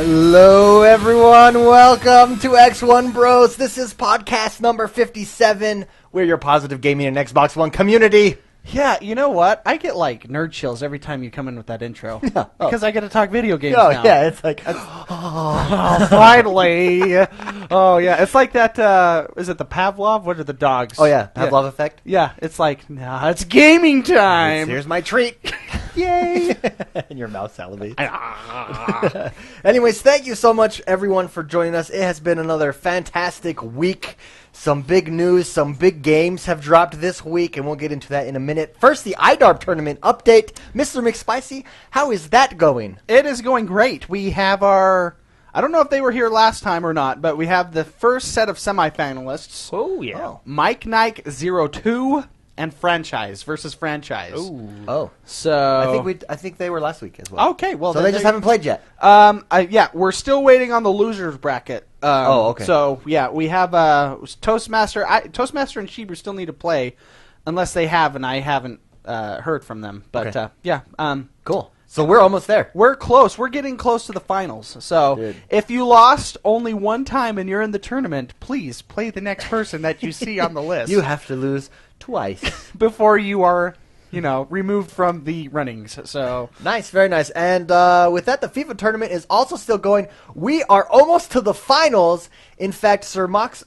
Hello, everyone. Welcome to Xonebros. This is podcast number 57. We're your positive gaming and Xbox One community. Yeah, you know what? I get like nerd chills every time you come in with that intro. Yeah. Because I get to talk video games Oh, now. yeah, it's like, Oh, finally. Oh, yeah. It's like that, is it the Pavlov? What are the dogs? oh, yeah, Pavlov effect. Yeah, it's like, nah, it's gaming time. Here's my treat. Yay. And your mouth salivates. Anyways, thank you so much, everyone, for joining us. It has been another fantastic week. Some big news, some big games have dropped this week, and we'll get into that in a minute. First, the IDARB tournament update. Mr. McSpicy, how is that going? It is going great. We have our... I don't know if they were here last time or not, but we have the first set of semifinalists. Oh, yeah. Mike Nike 02 and Franchise versus Franchise. Oh, So... I think they were last week as well. Okay, well... So they just haven't played yet. Yeah, we're still waiting on the losers bracket. Okay. So, yeah, we have Toastmaster. Toastmaster and Shebrew still need to play, unless they have, and I haven't heard from them. But, Okay. yeah. Cool. So we're almost there. We're close. We're getting close to the finals. So, Good. if you lost only one time and you're in the tournament, please play the next person that you see on the list. You have to lose twice. Before you are, removed from the runnings. So... Nice, very nice. And with that, the FIFA tournament is also still going. We are almost to the finals. In fact, Sir Mox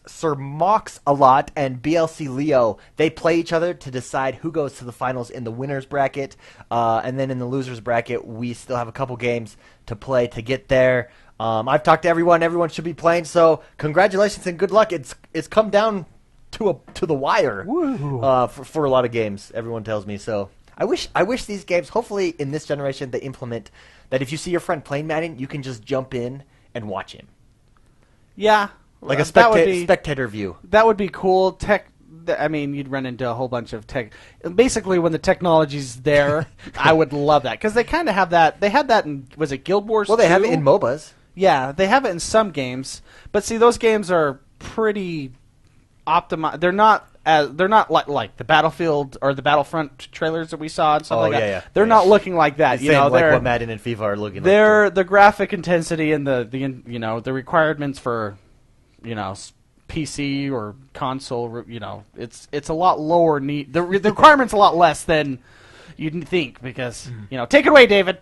a lot and BLC Leo, they play each other to decide who goes to the finals in the winners bracket. And then in the losers bracket, we still have a couple games to play to get there. I've talked to everyone. Everyone should be playing. So congratulations and good luck. It's come down to the wire for a lot of games. Everyone tells me so. I wish these games. Hopefully, in this generation, they implement that. If you see your friend playing Madden, you can just jump in and watch him, Yeah. like a that would be, spectator view. That would be cool. You'd run into a whole bunch of tech. Basically, when the technology's there, I would love that. Because they kind of have that. They had that in, was it Guild Wars 2? Well, they have it in MOBAs. Yeah, they have it in some games. But see, those games are pretty optimized. They're not like the Battlefield or the Battlefront trailers that we saw and stuff like that. Yeah. They're not looking like that. Same like what Madden and FIFA are looking like. The graphic intensity and the requirements for PC or console, it's a lot lower. The requirement's a lot less than you'd think because take it away, David.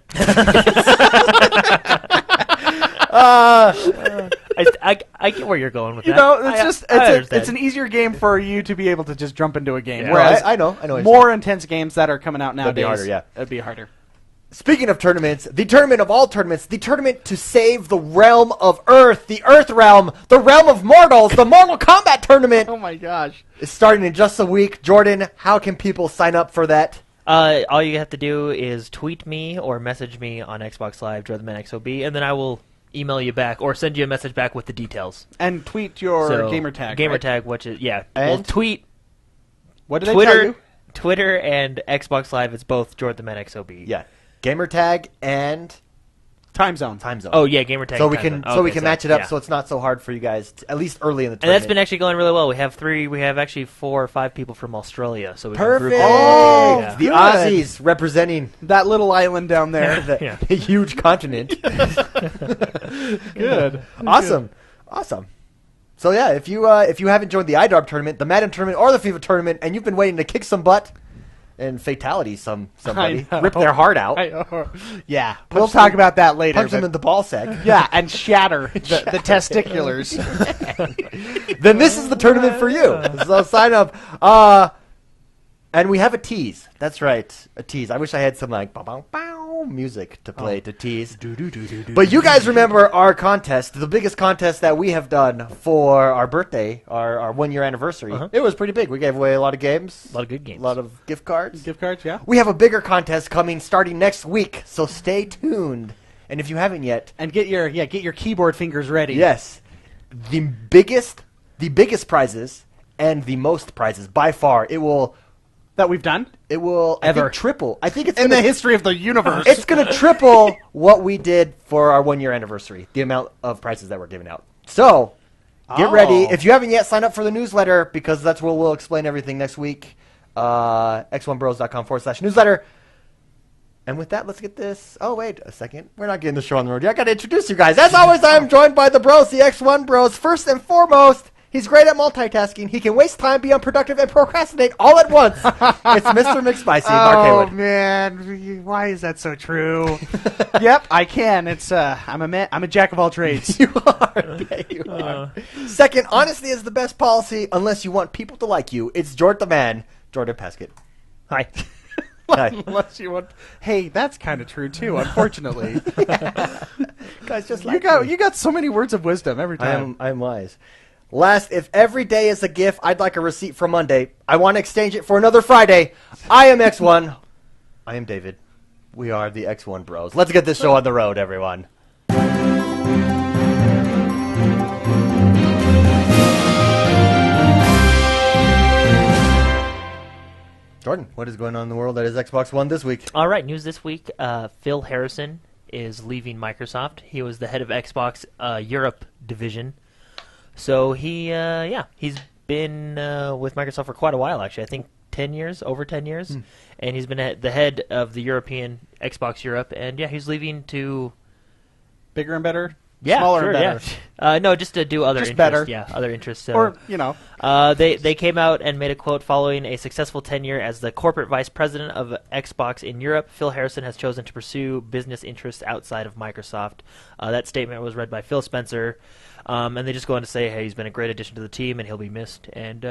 I get where you're going with that. It's an easier game for you to be able to just jump into a game. Yeah. Whereas I know more intense games that are coming out nowadays, be harder, yeah. It'd be harder. Speaking of tournaments, the tournament of all tournaments, the tournament to save the realm of Earth, the Earth realm, the realm of mortals, the Mortal Kombat tournament. Oh my gosh! It's starting in just a week. Jordan, how can people sign up for that? All you have to do is tweet me or message me on Xbox Live, JordanXOB, and then I will email you back or send you a message back with the details. And tweet your gamer tag. Gamer right? tag, which is And well, tweet. What did they tell you? Twitter and Xbox Live. It's both JordanXOB. Yeah, gamer tag and Time zone. Oh yeah, gamer tag. So we can match it up, yeah. so it's not so hard for you guys, at least early in the And tournament. that's been actually going really well. We have actually 4 or 5 people from Australia. So we Perfect. Oh, yeah. The good. Aussies representing That little island down there. the huge continent. Good. Awesome. So yeah, if you haven't joined the IDARB tournament, the Madden tournament, or the FIFA tournament, and you've been waiting to kick some butt and fatality somebody, I know. rip their heart out, Yeah, we'll talk about that later. punch them in the ball sack. Yeah, and shatter the testiculars. Then this is the tournament for you. So sign up. And we have a tease. That's right, a tease. I wish I had some like bow music to play to tease. But you guys remember our contest, the biggest contest that we have done for our birthday, our 1-year anniversary. It was pretty big. We gave away a lot of games. A lot of good games. A lot of gift cards. Gift cards, yeah. We have a bigger contest coming starting next week, so stay tuned. And if you haven't yet, And get your keyboard fingers ready. yes, the biggest prizes and the most prizes by far. That we've done It will Ever. I think, triple. I think it's in gonna, the history of the universe. It's going to triple what we did for our 1-year anniversary. The amount of prizes that we're giving out. So get ready. If you haven't yet, sign up for the newsletter because that's where we'll explain everything next week. X1bros.com/newsletter. And with that, let's get this. Oh, wait a second. We're not getting the show on the road yet. I got to introduce you guys. As always, I'm joined by the bros, the X1 bros. First and foremost, he's great at multitasking. He can waste time, be unproductive, and procrastinate all at once. It's Mr. McSpicy, Mark Oh Haywood. man, why is that so true? Yep, I can. It's I'm a jack of all trades. You are. Yeah, you are. Second, honesty is the best policy unless you want people to like you. It's Jordan the Man, Jordan Pescott. Hi. Hi. Unless you want. Hey, that's kind of true too. Unfortunately, Guys, just you got so many words of wisdom every time. I'm wise. Last, if every day is a gift, I'd like a receipt for Monday. I want to exchange it for another Friday. I am X1. I am David. We are the X1 Bros. Let's get this show on the road, everyone. Jordan, what is going on in the world that is Xbox One this week? All right, news this week. Phil Harrison is leaving Microsoft. He was the head of Xbox Europe division. So he's been with Microsoft for quite a while, actually. I think 10 years, over 10 years. And he's been the head of the European Xbox Europe. And, yeah, he's leaving to... Bigger and better? Yeah, Smaller sure, and better? yeah. No, just to do other Just interests. better. Yeah, other interests. So. Or, They came out and made a quote following a successful tenure as the corporate vice president of Xbox in Europe. Phil Harrison has chosen to pursue business interests outside of Microsoft. That statement was read by Phil Spencer. And they just go on to say, hey, he's been a great addition to the team and he'll be missed. And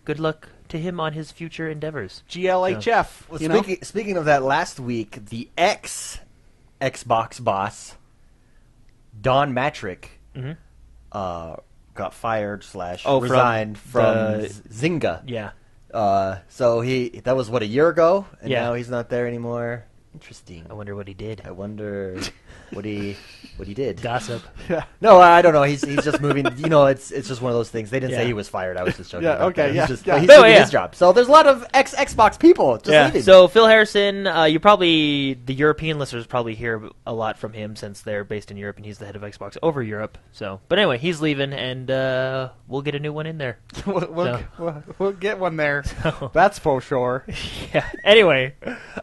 good luck to him on his future endeavors. GLHF. Well, speaking of that, last week, the Xbox boss, Don Matrick, got fired / resigned from Zynga. Yeah. So that was a year ago, and Yeah. now he's not there anymore. Interesting. I wonder what he did. I wonder what he did. Gossip. Yeah. No, I don't know. He's just moving. It's just one of those things. They didn't say he was fired. I was just joking. Yeah, about okay, that. yeah, He's yeah. he's No, doing yeah. his job. So there's a lot of Xbox people just leaving. So Phil Harrison, the European listeners probably hear a lot from him since they're based in Europe and he's the head of Xbox over Europe. So, but anyway, he's leaving and we'll get a new one in there. We'll get one there. That's for sure. Yeah. Anyway,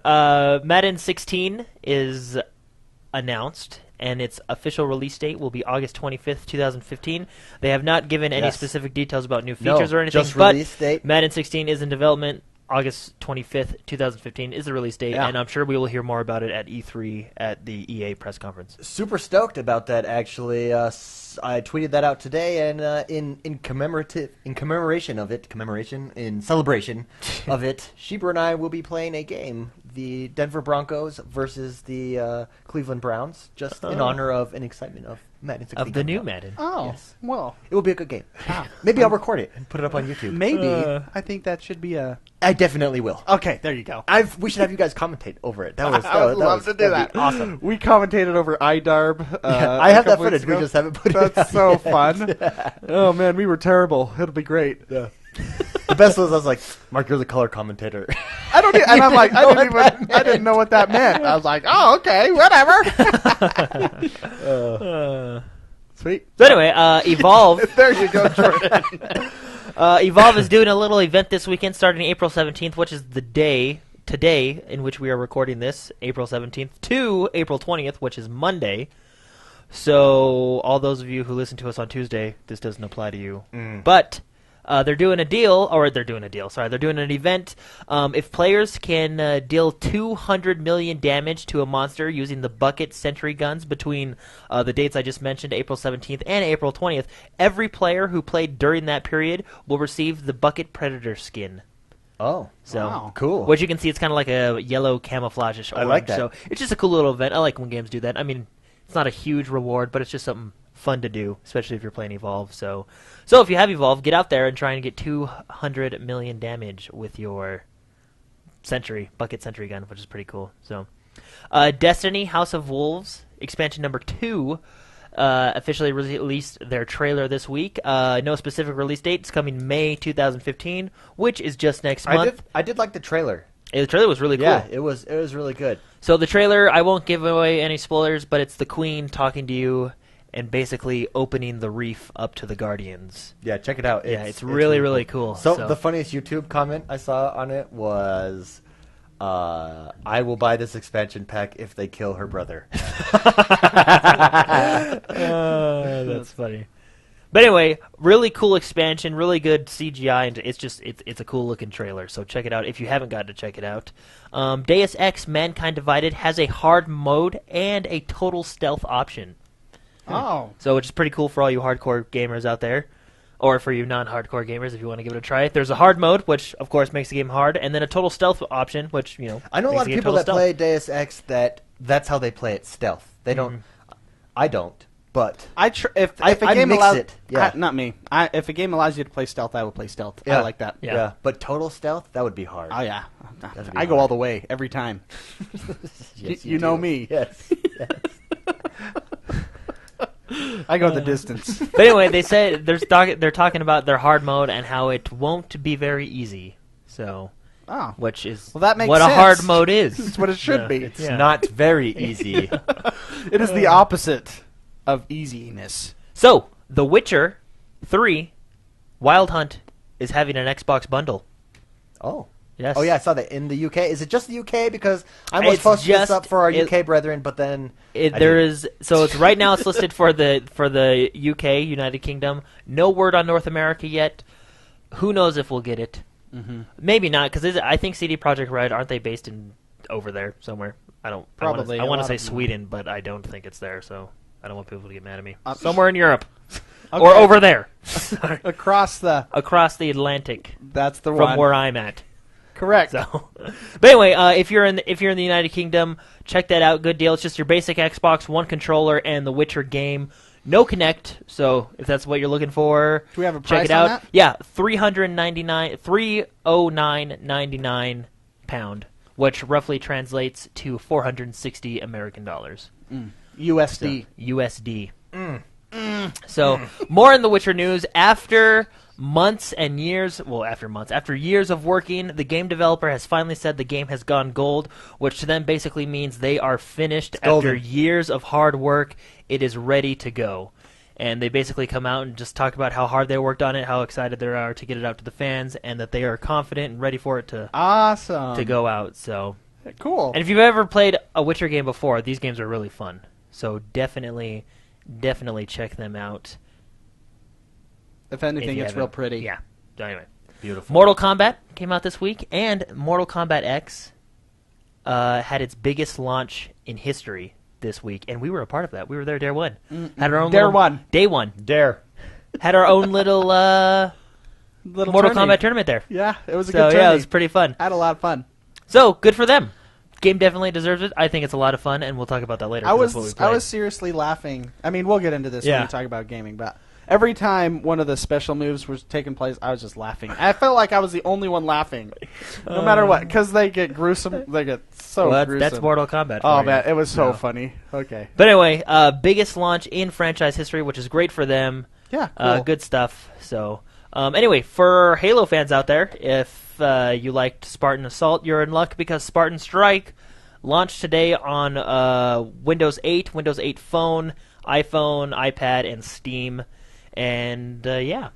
Madden 16 is announced, and its official release date will be August 25th, 2015. They have not given any specific details about new features or anything, just but release date. Madden 16 is in development. August 25th, 2015 is the release date, and I'm sure we will hear more about it at E3 at the EA press conference. Super stoked about that, actually. I tweeted that out today, and in celebration of it, Sheba and I will be playing a game, the Denver Broncos versus the Cleveland Browns, just in honor of an excitement of Madden 16. Of the new Madden. Oh, Yes. well. It will be a good game. Maybe I'll record it and put it up on YouTube. Maybe. I think that should be a... I definitely will. Okay, there you go. We should have you guys commentate over it. That I would love to do that'd that. be awesome. We commentated over iDarb. I have that a couple footage. weeks We ago. just haven't put it out. That's so fun. Oh, man, we were terrible. It'll be great. Yeah. The best was I was like, Mark, you're the color commentator. I don't. And I'm like, didn't know what that I didn't know what that meant. I was like, oh, okay, whatever. Sweet. So anyway, Evolve. There you go, Jordan. Evolve is doing a little event this weekend starting April 17th, which is the day today in which we are recording this, April 17th, to April 20th, which is Monday. So all those of you who listen to us on Tuesday, this doesn't apply to you. But they're doing an event. If players can deal 200 million damage to a monster using the bucket sentry guns between the dates I just mentioned, April 17th and April 20th, every player who played during that period will receive the bucket predator skin. Oh, So wow. Cool. What you can see, it's kind of like a yellow camouflage-ish orange. I like that. So it's just a cool little event. I like when games do that. I mean, it's not a huge reward, but it's just something fun to do, especially if you're playing Evolve. So if you have Evolve, get out there and try and get 200 million damage with your bucket sentry gun, which is pretty cool. So, Destiny House of Wolves expansion number 2 officially released their trailer this week. No specific release date. It's coming May 2015, which is just next month. I did like the trailer. The trailer was really cool. Yeah, it was really good. So the trailer, I won't give away any spoilers, but it's the Queen talking to you and basically opening the reef up to the Guardians. Yeah, check it out. It's really, really cool. So the funniest YouTube comment I saw on it was, I will buy this expansion pack if they kill her brother. That's funny. But anyway, really cool expansion, really good CGI, and it's a cool looking trailer. So check it out if you haven't got to check it out. Deus Ex: Mankind Divided has a hard mode and a total stealth option. Oh, So which is pretty cool for all you hardcore gamers out there. Or for you non-hardcore gamers, if you want to give it a try. There's a hard mode, which of course makes the game hard, and then a total stealth option, which I know a makes lot the of game people total that stealth. play Deus Ex that's how they play it, stealth. They don't. I don't, but if a I game mix allows it, yeah. not me. If a game allows you to play stealth, I will play stealth. Yeah. I like that. Yeah. But total stealth, that would be hard. Oh yeah, That'd be I go hard. all the way every time. Yes, you know do. me. Yes. I go the distance. But anyway, they said they're talking about their hard mode and how it won't be very easy. So, Oh, which is Well, that makes what sense. a hard mode is. it's what it should Yeah. be. It's Yeah. not very easy. It is the opposite of easiness. So, The Witcher 3 Wild Hunt is having an Xbox bundle. Oh. Yes. Oh yeah, I saw that in the UK. Is it just the UK? Because I was It's supposed to this just- up for our it- UK brethren, but then I There didn't. is so it's right now. It's listed for the UK, United Kingdom. No word on North America yet. Who knows if we'll get it? Mm-hmm. Maybe not, because I think CD Projekt Red, aren't they based in over there somewhere? Probably. I A want to lot say of them. Sweden, but I don't think it's there. So I don't want people to get mad at me. Somewhere in Europe Okay. or over there, Sorry. across the. across the Atlantic That's the from one. where I'm at. Correct. So, but anyway, if you're in the United Kingdom, check that out. Good deal. It's just your basic Xbox One controller and the Witcher game. No Kinect, so if that's what you're looking for, Do we have a check price it out. on that? Yeah, £309.99, which roughly translates to 460 American dollars. USD. USD. So, more in the Witcher news. After years of working, the game developer has finally said the game has gone gold, which to them basically means they are finished after golden. years of hard work. It is ready to go. And they basically come out and just talk about how hard they worked on it, how excited they are to get it out to the fans, and that they are confident and ready for it to Awesome. go out. So, Cool. and if you've ever played a Witcher game before, these games are really fun. So definitely check them out. If if anything, you it's haven't. real pretty. Yeah. Anyway, Beautiful. Mortal Kombat came out this week, and Mortal Kombat X had its biggest launch in history this week, and we were a part of that. We were there day one. Had our own Dare little- one. Day one. Dare. Had our own little Little Mortal tourney. Kombat tournament there. Yeah, it was a So good tourney. yeah, it was pretty fun. I had a lot of fun. So good for them. Game definitely deserves it. I think it's a lot of fun, and we'll talk about that later. 'cause that's what we I played. was seriously laughing. I mean, we'll get into this Yeah. when we talk about gaming, but every time one of the special moves was taking place, I was just laughing. I felt like I was the only one laughing, no matter what, because they get gruesome. They get so Well, gruesome. that's Mortal Kombat. Oh for you. man, it was so No. funny. Okay. But anyway, biggest launch in franchise history, which is great for them. Yeah. Cool. Good stuff. So, anyway, for Halo fans out there, if you liked Spartan Assault, you're in luck because Spartan Strike launched today on Windows 8, Windows 8 Phone, iPhone, iPad, and Steam. And yeah.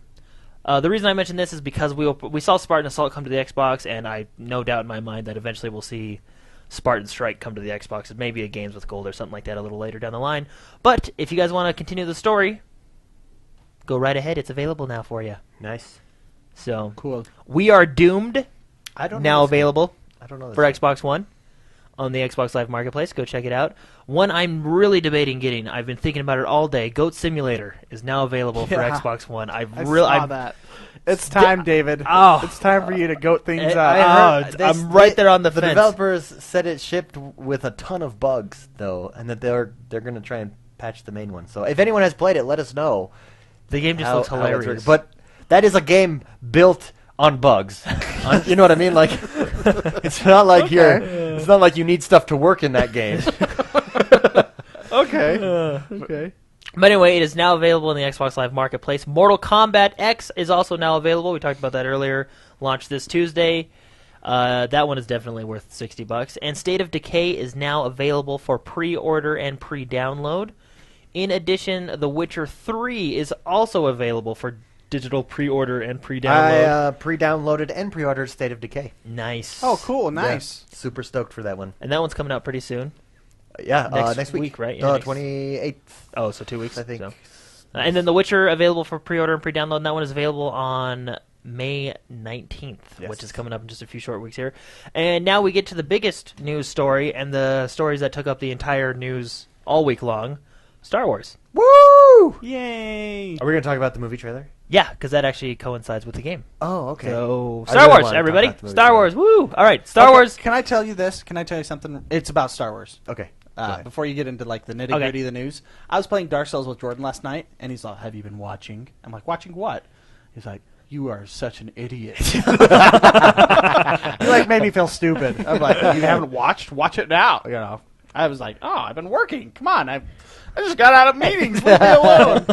The reason I mention this is because we saw Spartan Assault come to the Xbox, and I no doubt in my mind that eventually we'll see Spartan Strike come to the Xbox. It may be a Games with Gold or something like that a little later down the line. But if you guys want to continue the story, go right ahead. It's available now for you. Nice. So, Cool. We Are Doomed, I don't now know this game. available I don't know this for game. Xbox One on the Xbox Live Marketplace. Go check it out. One I'm really debating getting. I've been thinking about it all day. Goat Simulator is now available for Yeah. Xbox One. I saw that. It's time, David. Oh. It's time for you to goat things I up. heard- I'm right there on the fence. developers said it shipped with a ton of bugs though, and that they're going to try and patch the main one. So if anyone has played it, let us know. The game just how- looks how it's hilarious. working. But that is a game built on bugs. You know what I mean? Like it's not like it's not like you need stuff to work in that game. Okay. Okay. But anyway, it is now available in the Xbox Live Marketplace. Mortal Kombat X is also now available. We talked about that earlier. Launched this Tuesday. That one is definitely worth $60. And State of Decay is now available for pre-order and pre-download. In addition, The Witcher 3 is also available for digital pre-order and I pre-download? pre-downloaded and pre-ordered State of Decay. Nice. Oh, cool. Nice. Yeah, super stoked for that one. And that one's coming out pretty soon. Next week, right? Yeah, next- 28th. Oh, so 2 weeks, I think. So. And then The Witcher available for pre-order and pre-download. And that one is available on May 19th, Yes. which is coming up in just a few short weeks here. And now we get to the biggest news story and the stories that took up the entire news all week long. Star Wars. Woo! Yay! Are we going to talk about the movie trailer? Yeah, because that actually coincides with the game. Oh, okay. So, I Star really Wars, wanna talk everybody. about the movie Star trailer. Wars, woo! All right, Star Okay, Wars. Can I tell you this? Can I tell you something? It's about Star Wars. Okay. Go ahead. Before you get into like the nitty gritty of the news, I was playing Dark Souls with Jordan last night, and he's like, "Have you been watching?" I'm like, "Watching what?" He's like, "You are such an idiot." You like made me feel stupid. I'm like, "You haven't watched? Watch it now." You know, I was like, "Oh, I've been working. Come on, I just got out of meetings. Leave me alone."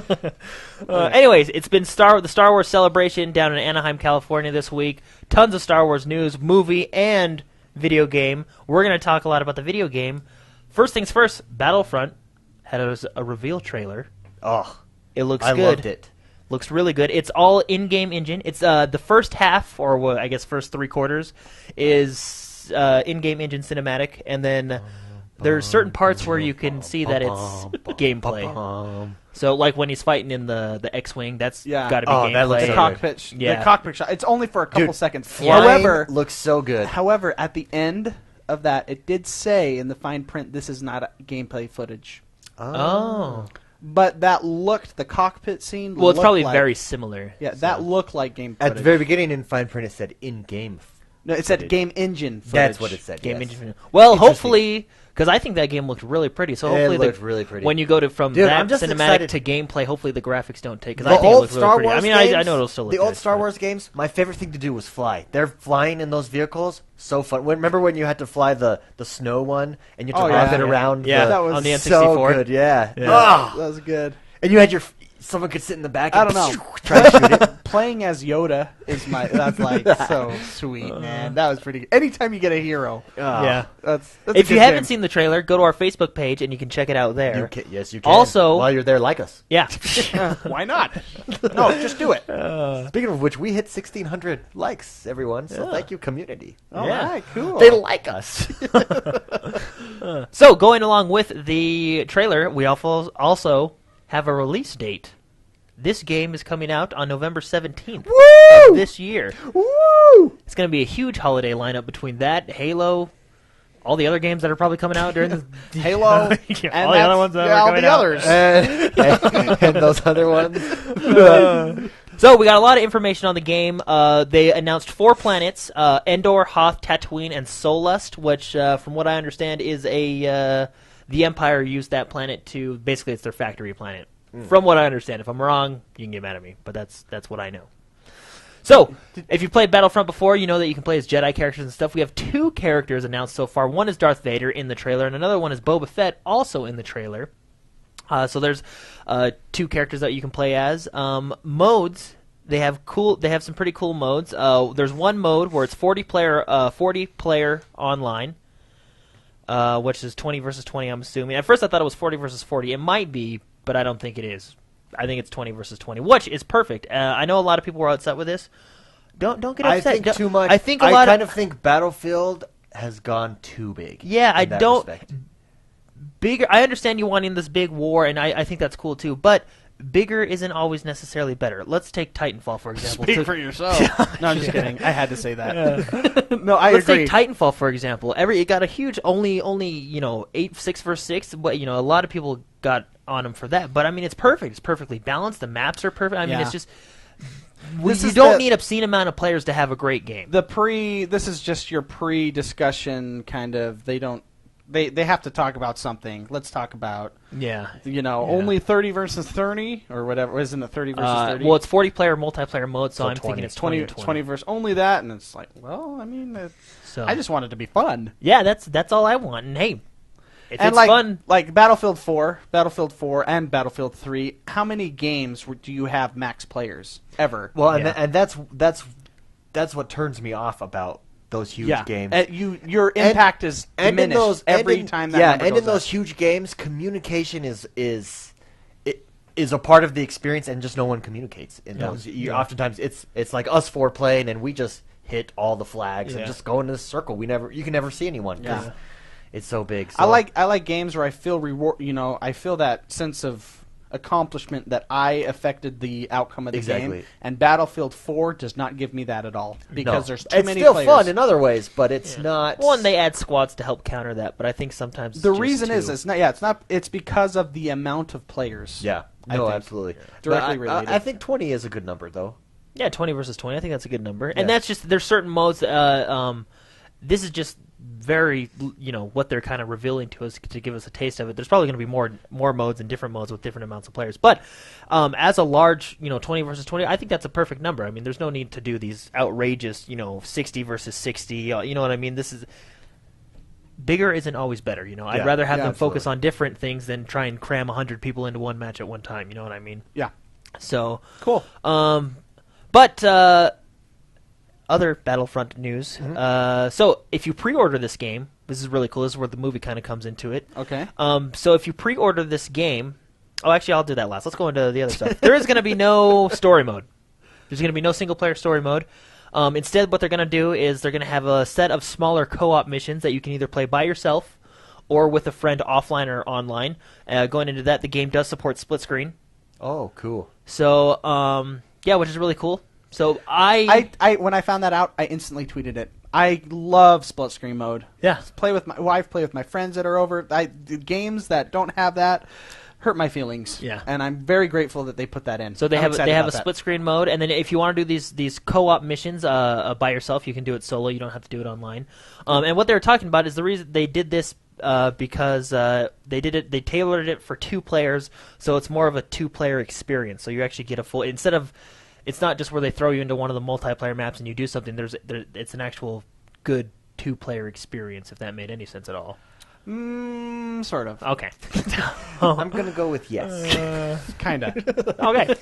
Anyways, it's been the Star Wars celebration down in Anaheim, California this week. Tons of Star Wars news, movie, and video game. We're going to talk a lot about the video game. First things first, Battlefront had a reveal trailer. Oh, It looks I good. loved it. Looks really good. It's all in-game engine. It's the first half, or I guess first 3/4, is in-game engine cinematic, and then there's certain parts where you can see that it's gameplay. So, like when he's fighting in the X-wing, that's Yeah. got to be Oh, that looks gameplay. so The cockpit shot. It's only for a couple Dude, seconds. Flying However, looks so good. at the end of that, it did say in the fine print, "This is not gameplay footage." Oh. But that looked, the cockpit scene. Well, it's looked probably like, very similar. Yeah, that looked like game At footage. the very beginning in fine print, it said in-game. No, it said footage. game engine footage. That's what it said. Game yes. engine. Well, Interesting. hopefully, because I think that game looked really pretty. So hopefully, It looked really pretty. when you go to from Dude, that I'm just cinematic excited. to gameplay, hopefully the graphics don't take. Because The I think it old looks Star really pretty. Wars I mean, games, I know it'll still look the good. old Star but- Wars games. My favorite thing to do was fly. They're flying in those vehicles. So fun. Remember when you had to fly the snow one and you had to Oh, rev yeah, it yeah. around? Yeah, that was on the so N64. good. Yeah. Yeah. Oh, That was good. and you had someone could sit in the back. I And don't know. try to shoot it. Playing as Yoda is that's like so sweet, man. That was pretty good. Anytime you get a hero, Yeah. that's If a you good haven't game. seen the trailer, go to our Facebook page and you can check it out there. Yes, you can. Also- while you're there, like us. Yeah. Why not? No, just do it. Speaking of which, we hit 1,600 likes, everyone. So Yeah. thank you, community. All Yeah. right, cool. They like us. So going along with the trailer, we also have a release date. This game is coming out on November 17th Woo! of this year. Woo! It's going to be a huge holiday lineup between that, Halo, all the other games that are probably coming out during the Halo, Yeah, and all the other ones that are all coming the out. others. And those other ones. So we got a lot of information on the game. They announced 4 planets: Endor, Hoth, Tatooine, and Solust, which, from what I understand, is the Empire used that planet to basically it's their factory planet. From what I understand, if I'm wrong, you can get mad at me, but that's what I know. So, if you played Battlefront before, you know that you can play as Jedi characters and stuff. We have 2 characters announced so far. One is Darth Vader in the trailer, and another one is Boba Fett, also in the trailer. So there's 2 characters that you can play as. Modes, they have some pretty cool modes. There's one mode where it's 40 player online, which is 20 versus 20. I'm assuming. At first, I thought it was 40 versus 40. It might be, but I don't think it is. I think it's 20 versus 20, which is perfect. I know a lot of people were upset with this. Don't get upset. I think Don't- too much. I think I a lot kind of of think Battlefield has gone too big. Yeah, I in that don't. respect. Bigger. I understand you wanting this big war, and I think that's cool too. But bigger isn't always necessarily better. Let's take Titanfall for example. Speak So- for yourself. No, I'm just kidding. I had to say that. No, I Let's agree. take Titanfall for example. It got a huge only 6 versus 6, but a lot of people got on them for that. But I mean, it's perfect. It's perfectly balanced. The maps are perfect. I mean, Yeah. it's just This you is don't the- need obscene amount of players to have a great game. This is just your pre-discussion kind of. They have to talk about something. Let's talk about Yeah. only 30 versus 30 or whatever. Isn't it 30 versus 30? Well, it's 40-player multiplayer mode, so I'm 20. thinking it's 20, 20 20 versus only that, and it's like, well, I mean, So I just want it to be fun. yeah, that's all I want. And hey, if And it's like, fun, like Battlefield 4, and Battlefield 3, how many games do you have max players ever? Well, Yeah. and that's what turns me off about those huge games. Your impact is diminished every time that number and goes in those up. huge games, communication is is a part of the experience, and just no one communicates in Yeah. those. Oftentimes, it's like us four playing, and we just hit all the flags and just go into the circle. You can never see anyone. Yeah. It's so big. So. I like games where I feel reward. I feel that sense of accomplishment that I affected the outcome of the game. And Battlefield 4 does not give me that at all because there's too many players. It's still fun in other ways, but it's not. Well, and they add squads to help counter that, but I think sometimes the reason is it's not. Yeah, it's not. It's because of the amount of players. Yeah. No, absolutely. Directly related. I think 20 is a good number, though. Yeah, 20 versus 20. I think that's a good number. And that's just there's certain modes. This is just very, what they're kind of revealing to us to give us a taste of it. There's probably going to be more modes and different modes with different amounts of players. But as a large, 20 versus 20, I think that's a perfect number. I mean, there's no need to do these outrageous, 60 versus 60. You know what I mean? This is bigger isn't always better. I'd rather have them focus on different things than try and cram 100 people into one match at one time. You know what I mean? Yeah. So cool. But other Battlefront news. So if you pre-order this game, this is really cool. This is where the movie kind of comes into it. Okay. So if you pre-order this game, actually, I'll do that last. Let's go into the other stuff. There is going to be no story mode. There's going to be no single-player story mode. Instead, what they're going to do is they're going to have a set of smaller co-op missions that you can either play by yourself or with a friend offline or online. Going into that, the game does support split screen. Oh, cool. So, which is really cool. So I when I found that out, I instantly tweeted it. I love split screen mode. Yeah. Play with my wife, play with my friends that are over. Games that don't have that hurt my feelings. Yeah. And I'm very grateful that they put that in. So they have a split screen mode, and then if you want to do these co-op missions by yourself, you can do it solo. You don't have to do it online. And what they were talking about is the reason they did this because they tailored it for 2 players, so it's more of a 2-player experience. So you actually get a full instead of. It's not just where they throw you into one of the multiplayer maps and you do something. It's an actual good 2-player experience, if that made any sense at all. Sort of. Okay. I'm going to go with yes. Kind of. Okay.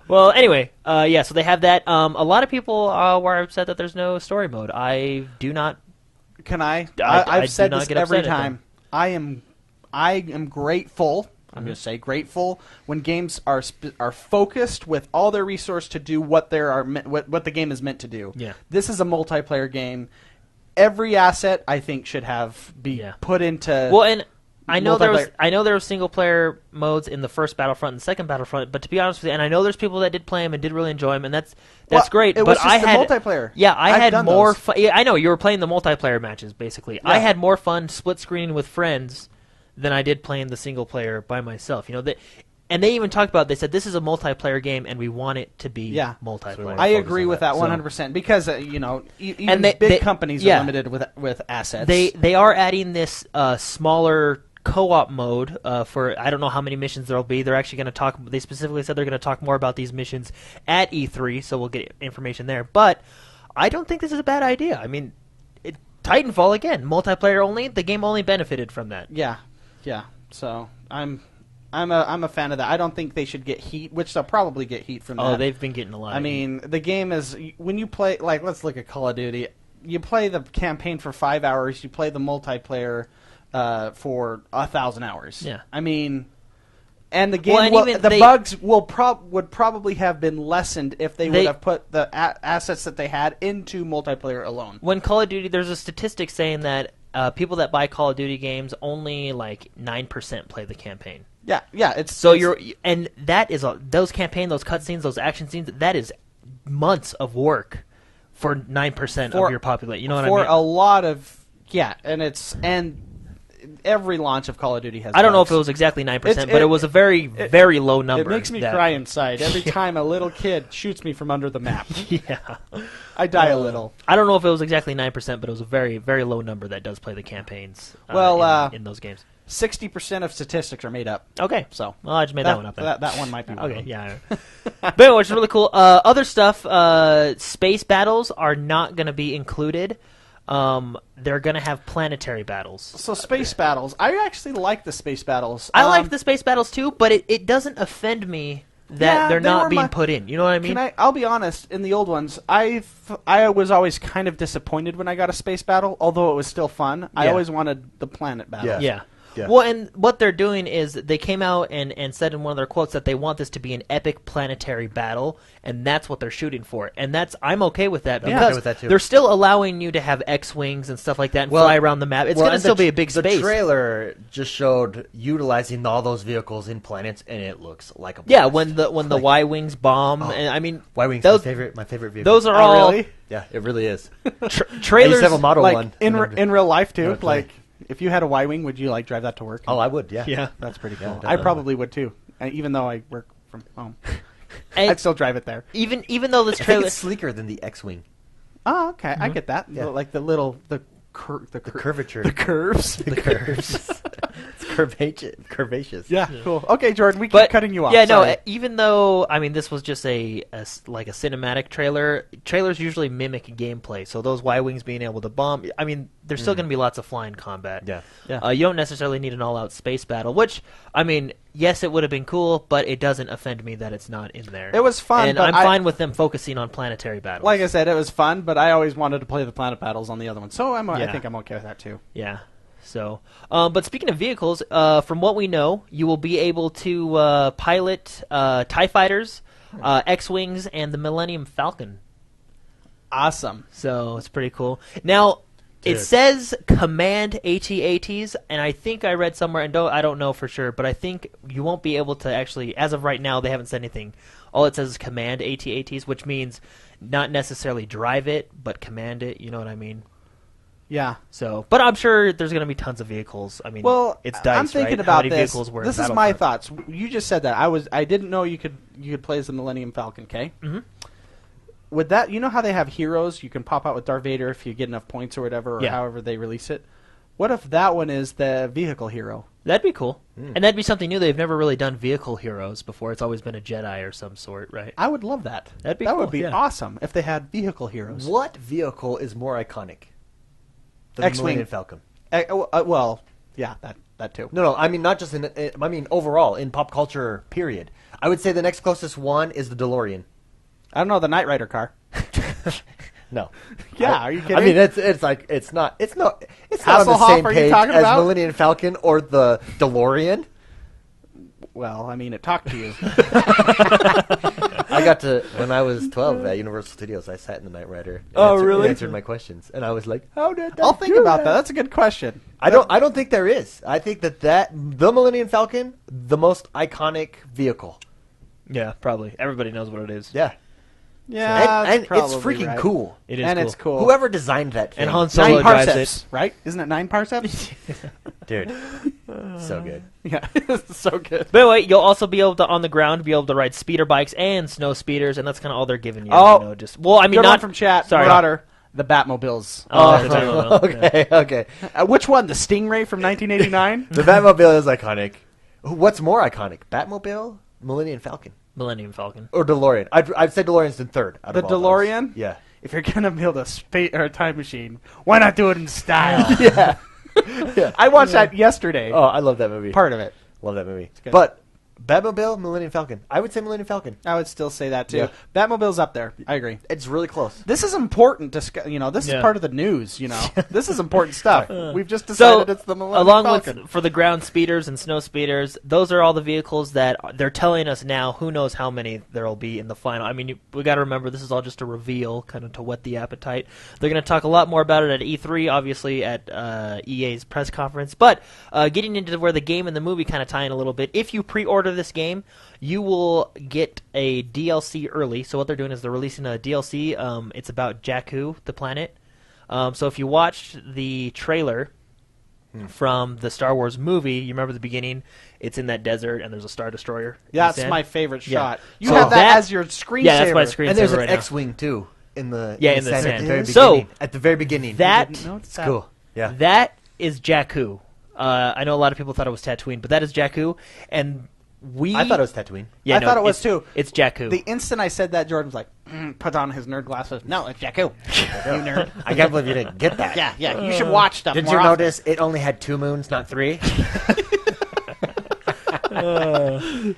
Well, anyway, so they have that. A lot of people were upset that there's no story mode. I do not. Can I? I I've said do not this get every upset at time. I am grateful. I'm going to say grateful when games are focused with all their resource to do what the game is meant to do. Yeah. This is a multiplayer game. Every asset I think should be put into. Well, and I know there were single player modes in the first Battlefront and the second Battlefront, but to be honest with you, and I know there's people that did play them and did really enjoy them, and that's great. It was just the multiplayer. Yeah, I had more fun. Yeah, I know you were playing the multiplayer matches basically. Yeah. I had more fun split screening with friends than I did playing the single player by myself. And they even talked about. They said this is a multiplayer game, and we want it to be multiplayer. I agree with that 100% because even big companies are limited with assets. They are adding this smaller co-op mode for I don't know how many missions there'll be. They're actually going to talk. They specifically said they're going to talk more about these missions at E3, so we'll get information there. But I don't think this is a bad idea. I mean, Titanfall again, multiplayer only. The game only benefited from that. Yeah. So I'm a fan of that. I don't think they should get heat, which they'll probably get heat from that. Oh, they've been getting a lot. I mean, the game is when you play let's look at Call of Duty. You play the campaign for 5 hours. You play the multiplayer for 1,000 hours. Yeah. I mean, and the game bugs would probably have been lessened if they would have put the assets that they had into multiplayer alone. When Call of Duty, there's a statistic saying that people that buy Call of Duty games only 9% play the campaign. Yeah. That is those campaign, those cutscenes, those action scenes. That is months of work for 9% of your population. You know what I mean? For a lot of and every launch of Call of Duty has. I don't know if it was exactly 9%, but it was a very, very low number. It makes me cry inside every time a little kid shoots me from under the map. Yeah, I die a little. I don't know if it was exactly 9%, but it was a very, very low number that does play the campaigns. In those games, 60% of statistics are made up. Okay, so I just made that one up. Then. That one might be okay. Yeah, but anyway, which is really cool. Other stuff, space battles are not going to be included. They're going to have planetary battles. So space battles. I actually like the space battles. I like the space battles too, but it doesn't offend me that they're not being put in. You know what I mean? I'll be honest, in the old ones, I was always kind of disappointed when I got a space battle, although it was still fun. I always wanted the planet battle. Yeah. Yeah. Well, and what they're doing is they came out and said in one of their quotes that they want this to be an epic planetary battle, and that's what they're shooting for. And I'm okay with that I'm because okay with that too. they're still allowing you to have X-wings and stuff like that and fly around the map. It's going to still be a big space. The trailer just showed utilizing all those vehicles in planets, and it looks like a blast. Yeah, when the Y-wings bomb, and I mean, Y-wings those, my favorite vehicle. Those are all really? Yeah, it really is. trailers. I used to have a model like one in real life too. Never play. Like if you had a Y-wing, would you like drive that to work? Oh, I would. Yeah. Yeah. That's pretty cool. Yeah, I probably would too, even though I work from home. And I'd still drive it there. even though this I think trailer it's sleeker than the X-wing. Oh, okay, I get that. Yeah. Like the Curvature. the curves. The curves. It's curvaceous. Yeah, cool. Okay, Jordan, we keep But cutting you off. yeah, Sorry. no. Even though I mean, this was just like a cinematic trailer. Trailers usually mimic gameplay, so those Y-wings being able to bomb. I mean, there's still going to be lots of flying combat. Yeah. Yeah. You don't necessarily need an all-out space battle, which I mean, yes, it would have been cool, but it doesn't offend me that it's not in there. It was fun, and but I'm fine with them focusing on planetary battles. Like I said, it was fun, but I always wanted to play the planet battles on the other one, so I Yeah. think I'm okay with that too. Yeah. So, but speaking of vehicles, from what we know, you will be able to pilot TIE fighters, X-wings, and the Millennium Falcon. Awesome. So it's pretty cool. Now, it Dude. says command AT-ATs, and I think I read somewhere, and I don't know for sure, but I think you won't be able to actually, as of right now, they haven't said anything. All it says is command AT-ATs, which means not necessarily drive it, but command it, you know what I mean? Yeah. So, but I'm sure there's going to be tons of vehicles. I mean, Well, it's DICE, I'm thinking right? about How many this. vehicles were This in is my Battlefront? thoughts. You just said that. I didn't know you could play as the Millennium Falcon. Okay. Mhm. With that, you know how they have heroes? You can pop out with Darth Vader if you get enough points or whatever, or Yeah. however they release it. What if that one is the vehicle hero? That'd be cool. And that'd be something new. They've never really done vehicle heroes before. It's always been a Jedi or some sort, right? I would love that. That'd be that cool, would be yeah. awesome if they had vehicle heroes. What vehicle is more iconic? The X-wing. Millennium Falcon. Well, yeah, that too. No, I mean not just I mean overall in pop culture. Period. I would say the next closest one is the DeLorean. I don't know the Knight Rider car. No. Yeah, are you kidding? I mean it's like it's not on the Hasselhoff, same are you page talking as about? Millennium Falcon or the DeLorean. Well, I mean, it talked to you. I got to when I was 12 at Universal Studios. I sat in the Knight Rider. And Oh, really? Answered my questions, and I was like, "How did that I'll think do about that. That's a good question. I don't think there is. I think that the Millennium Falcon, the most iconic vehicle. Yeah, probably. Everybody knows what it is. Yeah, Yeah, and it's probably freaking right. cool. It is And cool. it's cool. Whoever designed that thing, And Han Solo 9 drives parsecs, it. right? Isn't it 9 parsecs? dude, so good. Yeah, it's so good. But anyway, you'll also be able to, on the ground, be able to ride speeder bikes and snow speeders, and that's kind of all they're giving you. Oh, you know, just well, I mean, Good not one from chat. Sorry, Marauder, the Batmobiles. Oh, the Batmobile. Okay, okay. Which one? The Stingray from 1989? The Batmobile is iconic. What's more iconic, Batmobile, Millennium Falcon, Millennium Falcon. or DeLorean? I'd say DeLorean's in third. Out The of all those. DeLorean? Yeah. If you're gonna build a space or a time machine, why not do it in style? Yeah. Yeah. I watched that yesterday. Oh, I love that movie. Part of it. Love that movie. good. But Batmobile, Millennium Falcon. I would say Millennium Falcon. I would still say that too. Yeah. Batmobile's up there. I agree. It's really close. This is important. This is Yeah. part of the news. This is important stuff. We've just So, decided it's the Millennium along Falcon. with for the ground speeders and snow speeders, those are all the vehicles that they're telling us now. Who knows how many there will be in the final? I mean, we got to remember this is all just a reveal, kind of to whet the appetite. They're going to talk a lot more about it at E3, obviously at EA's press conference. But getting into where the game and the movie kind of tie in a little bit, if you pre-order this game, you will get a DLC early. So what they're doing is they're releasing a DLC. It's about Jakku, the planet. So if you watched the trailer from the Star Wars movie, you remember the beginning? It's in that desert, and there's a Star Destroyer. Yeah, in it's sand. my favorite Yeah. shot. You So have that, that- as your screensaver. Yeah, that's my screensaver And there's an right now. X-wing too in the Yeah, in the at sand. the very So, beginning. At the very beginning. That Didn't notice it's that. cool. Yeah. that is Jakku. I know a lot of people thought it was Tatooine, but that is Jakku, and I thought it was Tatooine. Yeah, I thought it was it's- too. It's Jakku. The instant I said that, Jordan was like, put on his nerd glasses. No, it's Jakku. You nerd. I can't believe you didn't get that. Yeah. You should watch stuff Did more you often. notice it only had 2 moons, not 3?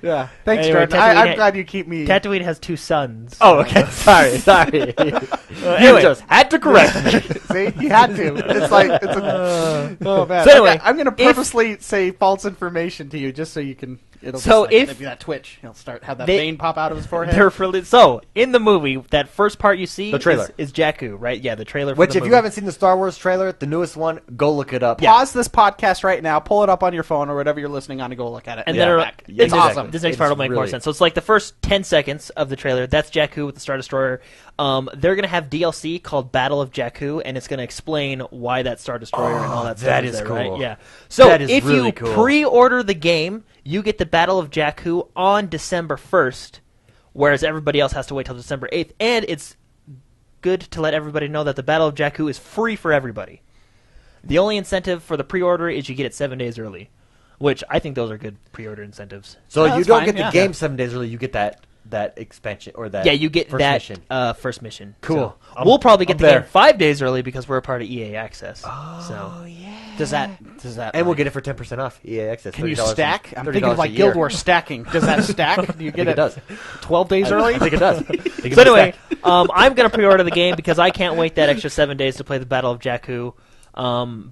Yeah. Thanks, Anyway, Jordan. Tatooine I'm glad you keep me. Tatooine has 2 sons. Oh, okay. Sorry. Anyway. You just had to correct me. See, you had to. It's like oh man. So anyway, okay, I'm going to purposely say false information to you just so you can. It'll So just, if- maybe that twitch, he'll have that They- vein pop out of his forehead. So in the movie, that first part you see The trailer. is Jakku, right? Yeah, the trailer. For Which, the if movie. you haven't seen the Star Wars trailer, the newest one, go look it up. Pause this podcast right now, pull it up on your phone or whatever you're listening on, and go look at it. And Yeah. then back. it's Exactly. awesome. This next It's part will make more really- sense. So it's like the first 10 seconds of the trailer. That's Jakku with the Star Destroyer. They're going to have DLC called Battle of Jakku, and it's going to explain why that Star Destroyer and all that stuff that is is there, right? cool. Yeah. So That is if really you cool. pre-order the game, you get the Battle of Jakku on December 1st, whereas everybody else has to wait till December 8th. And it's good to let everybody know that the Battle of Jakku is free for everybody. The only incentive for the pre-order is you get it 7 days early, which I think those are good pre-order incentives. So Yeah, you that's don't fine, get the yeah. game 7 days early. You get that expansion or that. Yeah, you get first that mission. First mission. Cool. So we'll probably get I'm the there. game 5 days early because we're a part of EA Access. Oh yeah. Does that? And we'll get it for 10% off EA Access. Can you $30 stack? I'm $30 thinking of a like year. Guild Wars stacking. Does that stack? Do you get I think it does. 12 days early? I think it does. So anyway, I'm going to pre-order the game because I can't wait that extra 7 days to play the Battle of Jakku.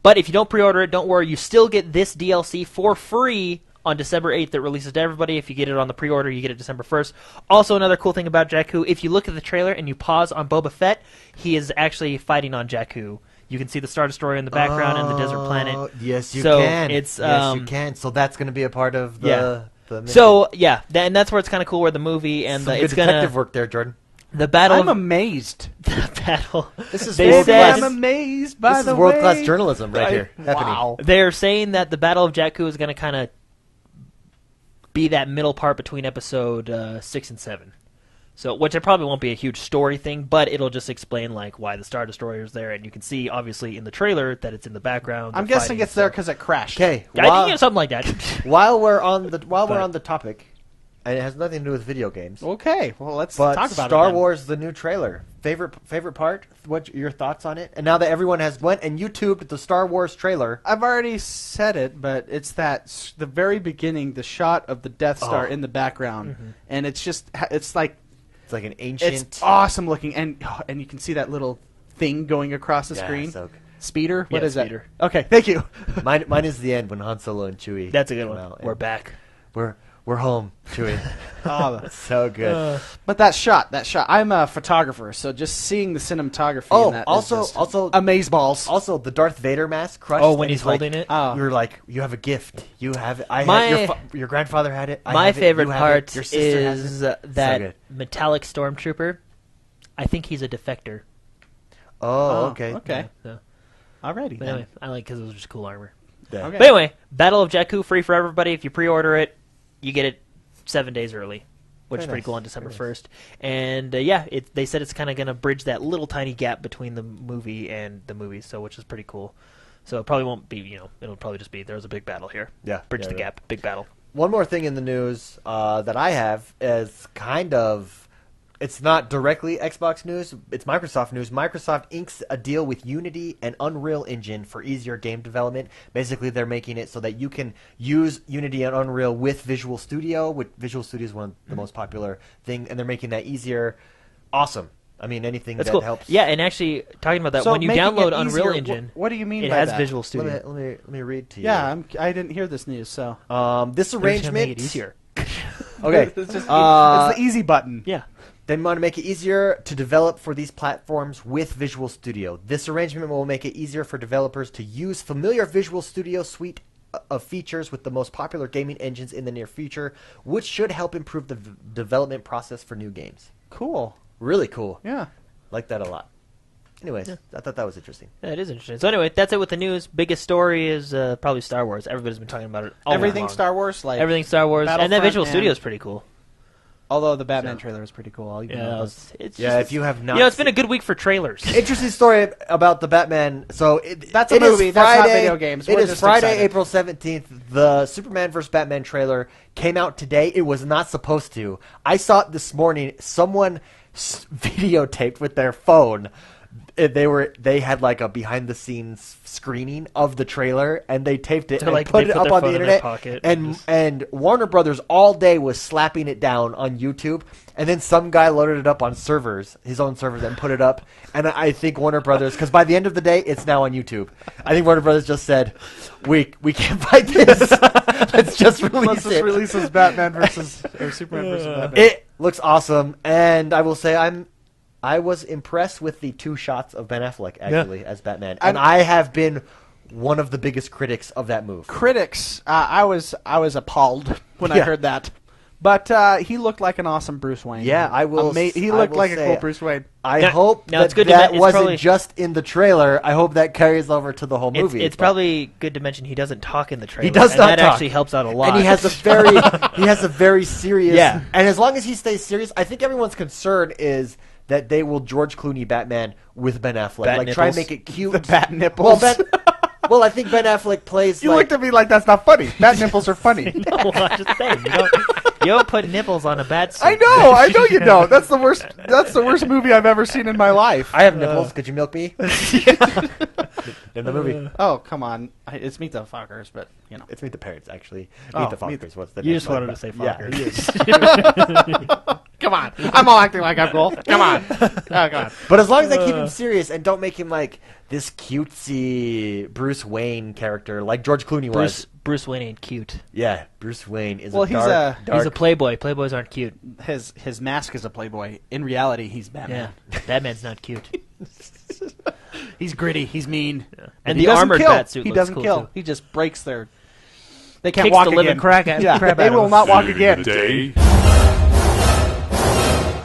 But if you don't pre-order it, don't worry. You still get this DLC for free on December 8th. That releases to everybody. If you get it on the pre-order, you get it December 1st. Also, another cool thing about Jakku, if you look at the trailer and you pause on Boba Fett, he is actually fighting on Jakku. You can see the Star Destroyer in the background and the desert planet. Yes, you So can. it's, yes, you can. So that's going to be a part of the. Yeah. The mission. So yeah, and that's where it's kind of cool. Where the movie and Some the, good it's gonna detective work there, Jordan. the battle. I'm of, amazed. the battle. This is They world said- I'm class. amazed by This the is world class way- journalism right here. happening. Wow. They're saying that the Battle of Jakku is going to kind of be that middle part between episode 6 and 7. So, which it probably won't be a huge story thing, but it'll just explain like why the Star Destroyer is there, and you can see obviously in the trailer that it's in the background. I'm they're guessing fighting, it's there so- because it crashed. Okay. I think it's something like that. While we're on the But- on the topic, and it has nothing to do with video games. Okay, well let's But talk about Star it. Wars, the new trailer. Favorite part? What your thoughts on it? And now that everyone has went and YouTubed the Star Wars trailer, I've already said it, but it's the very beginning, the shot of the Death Star Oh. in the background, and it's just it's like it's like an ancient. it's awesome looking, and you can see that little thing going across the Yeah, screen. so good. Speeder, what Yeah, is speeder. that? Okay, thank you. Mine is the end when Han Solo and Chewie. That's a good come one. out, We're and back. We're home, Chewie. Oh, So good. but that shot, I'm a photographer, so just seeing the cinematography. Oh, in that is also- just also- amazeballs. Also, the Darth Vader mask crushed. Oh, when and he's like- holding it? Oh. You're like, you have a gift. You have it. I My- have your grandfather had it. I My have it, favorite you have part it, your sister has is it. that good. metallic stormtrooper. I think he's a defector. Oh, okay. Okay, So, alrighty. but then. anyway, I like because it was just cool armor. Yeah. Okay. But anyway, Battle of Jakku free for everybody. If you pre-order it, you get it 7 days early, which is Very pretty nice. cool on December Very 1st. And yeah, they said it's kind of going to bridge that little tiny gap between the movie and the movie, so which is pretty cool. So it probably won't be, it'll probably just be there's a big battle here. Yeah, Bridge yeah, the yeah. gap, big battle. One more thing in the news that I have is kind of. It's not directly Xbox news. It's Microsoft news. Microsoft inks a deal with Unity and Unreal Engine for easier game development. Basically, they're making it so that you can use Unity and Unreal with Visual Studio, which Visual Studio is one of the most popular thing, and they're making that easier. Awesome. I mean, anything That's that cool. helps. Yeah, and actually talking about that, So when you making download it Unreal easier, Engine, what do you mean it by has that? Visual Studio. Let me read to you. Yeah, I didn't hear this news, so This They're just gonna arrangement. make it easier. Okay. it's just Uh, it's the easy button. Yeah. They want to make it easier to develop for these platforms with Visual Studio. This arrangement will make it easier for developers to use familiar Visual Studio suite of features with the most popular gaming engines in the near future, which should help improve the development process for new games. Cool. Really cool. Yeah. Like that a lot. Anyways, I thought that was interesting. Yeah, it is interesting. So anyway, that's it with the news. Biggest story is probably Star Wars. Everybody's been talking about it. All Everything long. Star Wars, like Everything Star Wars, and then Battlefront Visual and- Studio is pretty cool. Although the Batman So- trailer is pretty cool. I'll even Yeah, know that. it's Yeah, just, if you have not it's been a good week for trailers. Interesting story about the Batman. So That's a it is movie, that's not Friday- video games. It We're is just Friday, excited. April 17th. The Superman vs. Batman trailer came out today. It was not supposed to. I saw it this morning. Someone videotaped with their phone they had like a behind the scenes screening of the trailer, and they taped it So, and like, put they it put up their on phone the in their internet. pocket And and Warner Brothers all day was slapping it down on YouTube, and then some guy loaded it up on servers, his own servers, and put it up. And I think Warner Brothers, because by the end of the day, it's now on YouTube. I think Warner Brothers just said, "We can't fight this. Let's just release Let's just it." release this Batman versus or Superman versus Batman. It looks awesome, and I will say I was impressed with the 2 shots of Ben Affleck actually as Batman, and I have been one of the biggest critics of that move. Critics, I was appalled when I heard that, but he looked like an awesome Bruce Wayne. Yeah, I will. He looked like a cool Bruce Wayne. I Now- hope now that it's good to that it's wasn't probably- just in the trailer. I hope that carries over to the whole movie. It's probably good to mention he doesn't talk in the trailer. He does and not that talk. actually helps out a lot. And he has a very serious. Yeah. And as long as he stays serious, I think everyone's concern is that they will George Clooney Batman with Ben Affleck, Bat like try and nipples. make it cute. The bat nipples. Well, I think Ben Affleck plays. You like, looked at me like that's not funny. Bat nipples are funny. No, I'm just saying. You don't put nipples on a bat suit. I know you don't. That's the worst. That's the worst movie I've ever seen in my life. I have nipples. Could you milk me? In the movie, Oh, come on. It's Meet the Fockers, but you know. it's Meet the Parents. Actually, Oh, Meet the Meet Fockers. What's the You name just of wanted it? to say Yeah, Fockers. Come on. I'm all acting like I'm cool. Come on. Oh, come on. But as long as they keep him serious and don't make him like this cutesy Bruce Wayne character like George Clooney was. Bruce Wayne ain't cute. Yeah, Bruce Wayne is Well, a he's dark, a- dark. He's a playboy. Playboys aren't cute. His mask is a Playboy. In reality, he's Batman. Yeah, Batman's not cute. He's gritty. He's mean. And he the doesn't armored kill. bat suit He looks doesn't cool, kill. too. He just breaks their. They can't Kicks walk the again. living crap out They will out not walk See again. the day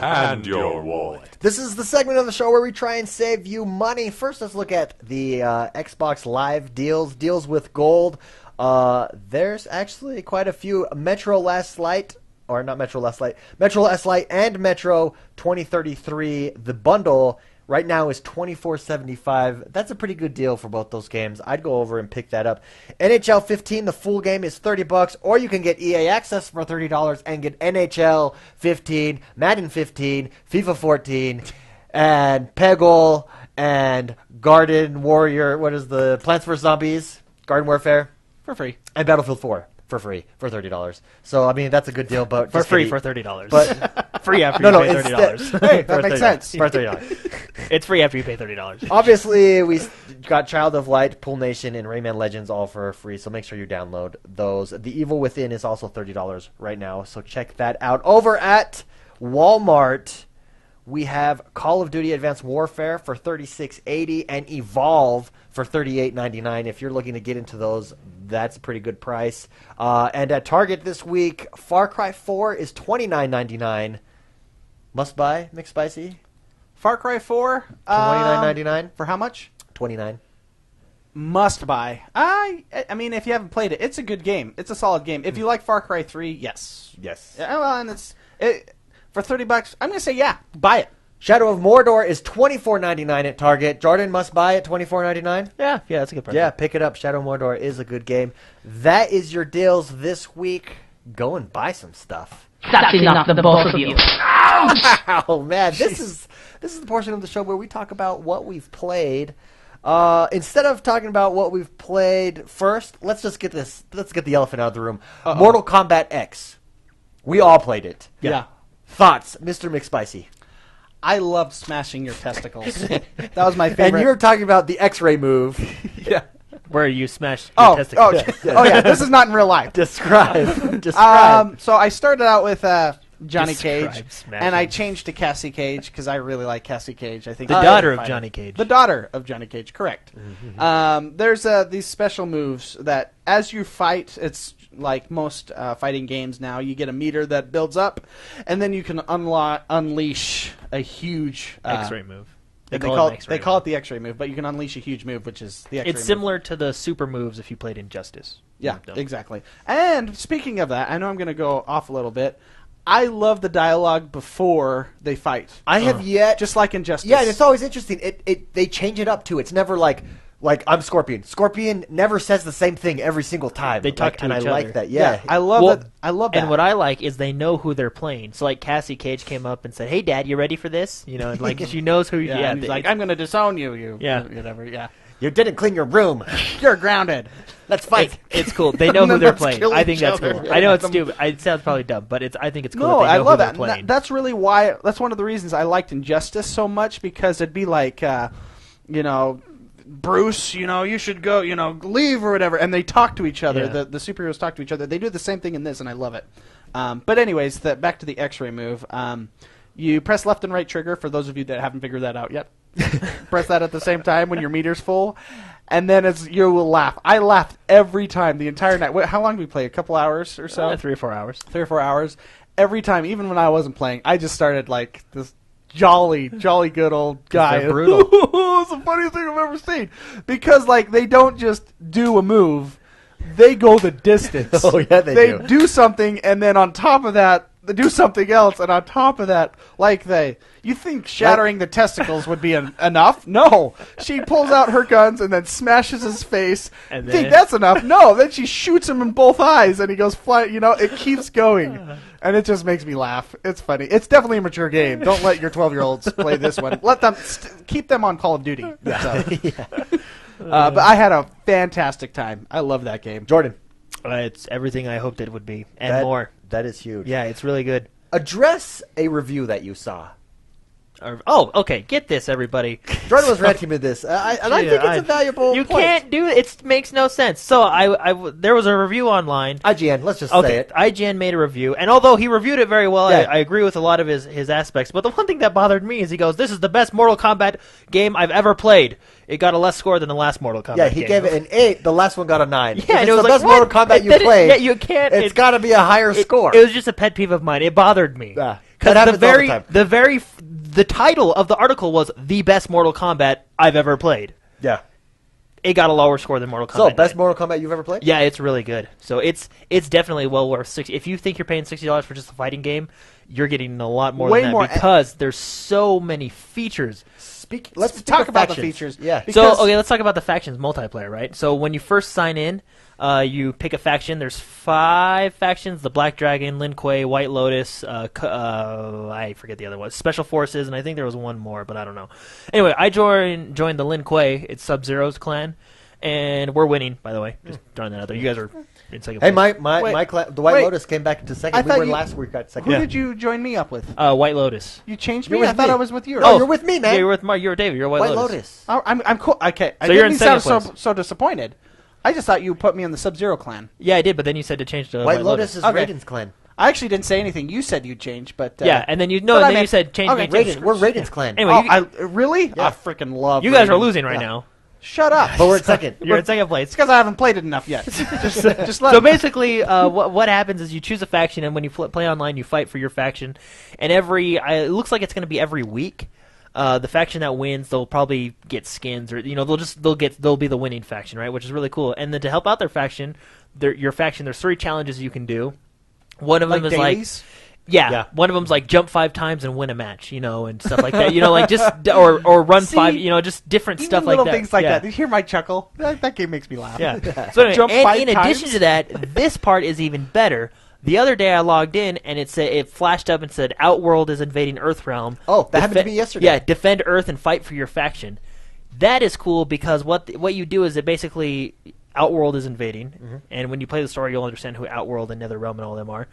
and your wallet. This is the segment of the show where we try and save you money. First, let's look at the Xbox Live deals with gold. There's actually quite a few. Metro Last Light, or not Metro Last Light, Metro Last Light and Metro 2033. The bundle right now is $24.75. That's a pretty good deal for both those games. I'd go over and pick that up. NHL 15, the full game is $30, or you can get EA Access for $30 and get NHL 15, Madden 15, FIFA 14, and Peggle and Garden Warrior. What is the Plants vs Zombies? Garden Warfare. For free. And Battlefield 4 for free for $30. So I mean that's a good deal, but For just free kidding. for $30. But free after no, you no, pay $30. instead, Hey, that for makes $30. sense. For $30. It's free after you pay $30. Obviously, we got Child of Light, Pool Nation, and Rayman Legends all for free, so make sure you download those. The Evil Within is also $30 right now, so check that out. Over at Walmart, we have Call of Duty Advanced Warfare for $36.80 and Evolve for $38.99. If you're looking to get into those, that's a pretty good price. And at Target this week, Far Cry 4 is $29.99. Must buy, McSpicy? Far Cry 4. $29.99? For how much? $29. Must buy. I mean, if you haven't played it, it's a good game. It's a solid game. If you like Far Cry 3, yes. Yes. Yeah, well, and for $30, I'm gonna say yeah, buy it. Shadow of Mordor is $24.99 at Target. Jordan must buy at $24.99. Yeah, that's a good price. Yeah, pick it up. Shadow of Mordor is a good game. That is your deals this week. Go and buy some stuff. That's enough, the both of you. Oh man, this is the portion of the show where we talk about what we've played. Instead of talking about what we've played first, let's just get this. Let's get the elephant out of the room. Mortal Kombat X. We all played it. Yeah. Thoughts, Mr. McSpicy? I loved smashing your testicles. That was my favorite. And you're talking about the X-ray move. yeah. Where you smash your testicles. Oh yeah. This is not in real life. Describe. So I started out with Johnny Describe Cage, smashing. and I changed to Cassie Cage because I really like Cassie Cage. I think The she's daughter a of fighter. Johnny Cage. The daughter of Johnny Cage, correct. There's these special moves that as you fight, it's like most fighting games now, you get a meter that builds up, and then you can unleash a huge X-ray move. They call call it an it, they call it the X-ray move, but you can unleash a huge move, which is the X-ray It's move. similar to the super moves if you played Injustice. Yeah, Them. exactly. And speaking of that, I know I'm going to go off a little bit. I love the dialogue before they fight. I have yet Just like Injustice. Yeah, and it's always interesting. They change it up too. It's never like Like, I'm Scorpion. Scorpion never says the same thing every single time. They talk to and each I like other. that. Yeah. I love that. I love that. And what I like is they know who they're playing. So like Cassie Cage came up and said, "Hey, Dad, you ready for this?" You know, and like she knows who. yeah, and he's like, "I'm going to disown you." Yeah. Whatever. Yeah. You didn't clean your room. You're grounded. Let's fight. It's cool. They know who they're Let's playing. kill I think each that's other. cool. I know it's stupid. It sounds probably dumb, but I think it's cool. No, that they I know love who that. they're playing. That's really why. That's one of the reasons I liked Injustice so much, because it'd be like, Bruce, you should go, leave or whatever, and they talk to each other. Yeah. The superheroes talk to each other. They do the same thing in this, and I love it. But anyways, back to the X-ray move. You press left and right trigger, for those of you that haven't figured that out yet. Press that at the same time when your meter's full, and then you will laugh. I laughed every time the entire night. How long did we play? A couple hours or so? 3 or 4 hours. 3 or 4 hours. Every time, even when I wasn't playing, I just started like this jolly good old guy. They're brutal. It's the funniest thing I've ever seen. Because like they don't just do a move, they go the distance. Oh yeah, they do. do something, and then on top of that, they do something else, and on top of that, you think shattering the testicles would be enough? No. She pulls out her guns and then smashes his face. And Think then- that's enough? No. Then she shoots him in both eyes, and he goes flying. It keeps going, and it just makes me laugh. It's funny. It's definitely a mature game. Don't let your 12-year-olds play this one. Let them keep them on Call of Duty. So. But I had a fantastic time. I love that game. Jordan. It's everything I hoped it would be, and more. That is huge. Yeah, it's really good. Address a review that you saw. Okay. Get this, everybody. Jordan was ranting with this, and I think it's a valuable You point. can't do it. It makes no sense. So there was a review online. IGN, let's just say it. IGN made a review, and although he reviewed it very well, Yeah. I agree with a lot of his aspects. But the one thing that bothered me is he goes, "This is the best Mortal Kombat game I've ever played." It got a less score than the last Mortal Kombat. Yeah, he game. gave it an 8. The last one got a 9. Yeah, if and it's it was the like, best what? Mortal Kombat you It- played. yeah, you can't. It's got to be a higher score. It was just a pet peeve of mine. It bothered me. Yeah. That Because happens all the time. the title of the article was "The best Mortal Kombat I've ever played." Yeah. It got a lower score than Mortal Kombat. So, best 9. Mortal Kombat you've ever played? Yeah, it's really good. So it's definitely well worth $60. If you think you're paying $60 for just a fighting game, you're getting a lot more Way than that more. because there's so many features. Let's talk of about the factions. features. Yeah. Because- So let's talk about the factions multiplayer, right? So when you first sign in, you pick a faction. There's 5 factions: the Black Dragon, Lin Kuei, White Lotus. I forget the other one. Special Forces, and I think there was one more, but I don't know. Anyway, I joined the Lin Kuei. It's Sub-Zero's clan, and we're winning. By the way, just throwing that out there. You guys are in second Hey, place. the White wait. Lotus came back to second. I We thought were you- last week got second. Who Yeah. did you join me up with? White Lotus. You changed You're me? I with thought me. I was with you. No, you're with me, man. Yeah, you're David. You're White White Lotus. Lotus. Oh, I'm cool. Okay. I So you're didn't in sound second so place. so disappointed. I just thought you put me in the Sub-Zero clan. Yeah, I did, but then you said to change to White Lotus is Okay. Raiden's clan. I actually didn't say anything. You said you'd change, but Yeah, and then you but I you meant- said change okay, me to We're Raiden's clan. Anyway, really? Yeah. I freaking love. you guys are Raiden. losing right now. Shut up. But we're in second. You're in second place. It's because I haven't played it enough yet. just let So basically, what happens is you choose a faction, and when you play online, you fight for your faction. And it looks like it's going to be every week. The faction that wins, they'll probably get skins, or they'll be the winning faction, right? Which is really cool. And then to help out your faction, there's 3 challenges you can do. One of them is dailies? yeah, one of them's like jump 5 times and win a match, and stuff like that. Like just or run See, 5, just different Even stuff like little that. things like Yeah. that. You hear my chuckle? That game makes me laugh. Yeah. So anyway, Jump and 5 in addition times? to that, this part is even better. The other day I logged in and it flashed up and said Outworld is invading Earthrealm. Oh, that happened to me yesterday. Yeah, defend Earth and fight for your faction. That is cool because what you do is it basically Outworld is invading, and when you play the story, you'll understand who Outworld and Netherrealm and all them are.